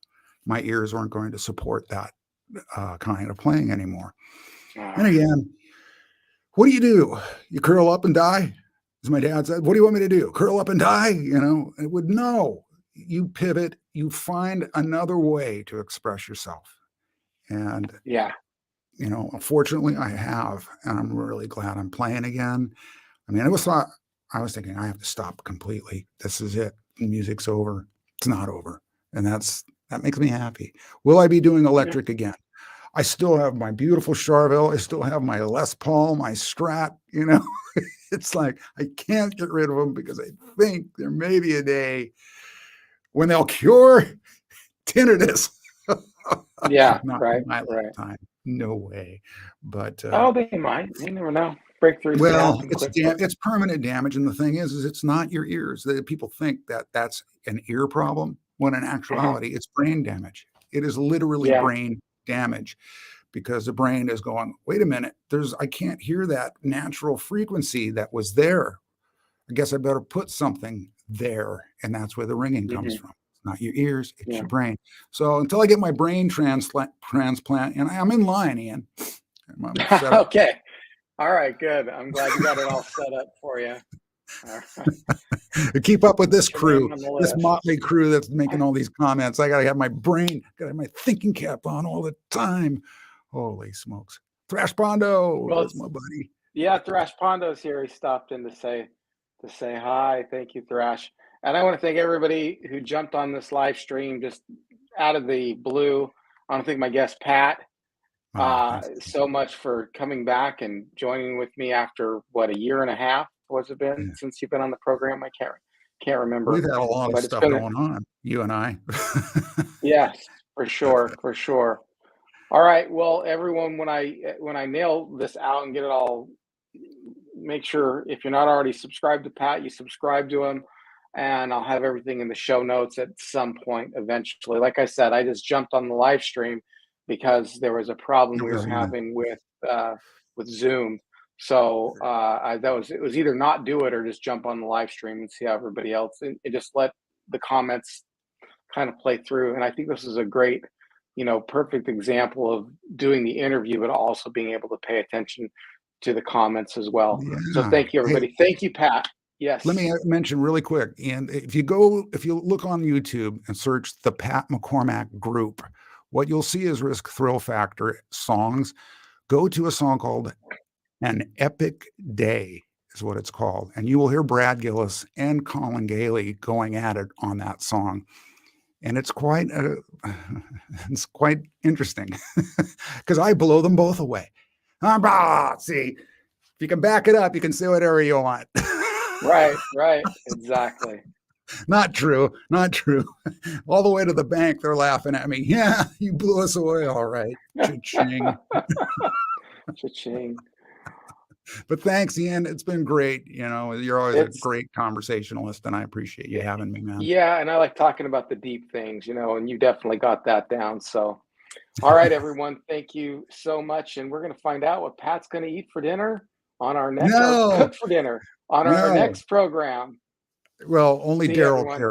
B: my ears weren't going to support that kind of playing anymore. And
A: uh,
B: again, what do? You curl up and die? As my dad said, what do you want me to do? Curl up and die? It would no. You pivot, you find another way to express yourself. And
A: yeah,
B: unfortunately, I have, and I'm really glad I'm playing again. I mean, I was thinking I have to stop completely. This is it. Music's over. It's not over, and that makes me happy. Will I be doing
A: yeah.
B: electric again? I still have my beautiful Charvel. I still have my Les Paul, my Strat. It's like I can't get rid of them because I think there may be a day when they'll cure tinnitus.
A: Yeah,
B: Not in
A: right,
B: my
A: right.
B: lifetime. No way. But
A: Oh, they might. You never know. Breakthroughs can
B: well,
A: happen quickly.
B: it's permanent damage, and the thing is it's not your ears. People think that that's an ear problem, when in
A: Uh-huh.
B: actuality, it's brain damage. It is literally
A: Yeah.
B: brain damage because the brain is going, wait a minute, I can't hear that natural frequency that was there. I guess I better put something there, and that's where the ringing comes
A: Mhm.
B: from. It's not your ears, it's
A: Yeah.
B: your brain. So until I get my brain transplant, and I'm in line, Ian. I'm set up.
A: Okay. All right, good. I'm glad you got it all set up for you. All right.
B: To keep up with this
A: Put your name
B: crew,
A: on the
B: this
A: list.
B: motley crew that's making all these comments. I gotta have my brain, gotta have my thinking cap on all the time. Holy smokes. Thrash Pondo,
A: Well,
B: that's my buddy.
A: yeah, Thrash Pondo's here. He stopped in to say hi. Thank you, Thrash. And I want to thank everybody who jumped on this live stream just out of the blue. I want to thank my guest Pat
B: Oh, thanks.
A: so much for coming back and joining with me after what, a year and a half was it been
B: Yeah.
A: since you've been on the program? I can't
B: We've
A: remember,
B: had a lot of
A: but it's
B: stuff
A: been
B: going on, you and I.
A: yes, for sure, for sure. All right, well, everyone, when I nail this out and get it all make sure if you're not already subscribed to Pat, you subscribe to him. And I'll have everything in the show notes at some point eventually. Like I said, I just jumped on the live stream because there was a problem
B: It
A: we were
B: was
A: having with Zoom. So it was either not do it or just jump on the live stream and see how everybody else, and just let the comments kind of play through. And I think this is a great, perfect example of doing the interview, but also being able to pay attention to the comments as well. So
B: yeah.
A: thank you,
B: Hey,
A: everybody. Thank you, Pat. Yes.
B: let me mention really quick, and if you look on YouTube and search the Pat McCormack Group, what you'll see is Risk Thrill Factor songs. Go to a song called An Epic Day is what it's called. And you will hear Brad Gillis and Colin Gailey going at it on that song. And it's quite interesting because I blow them both away. See, if you can back it up, you can say whatever you want.
A: Right. Exactly.
B: Not true. All the way to the bank, they're laughing at me. Yeah, you blew us away. All right. Cha-ching.
A: Cha-ching.
B: But thanks, Ian. It's been great. You're always a great conversationalist, and I appreciate you having me, man.
A: Yeah, and I like talking about the deep things, and you definitely got that down. So, all right, everyone, thank you so much, and we're going to find out what Pat's going to eat for dinner on our next, or cook for dinner on our next program.
B: Well, only Daryl cares.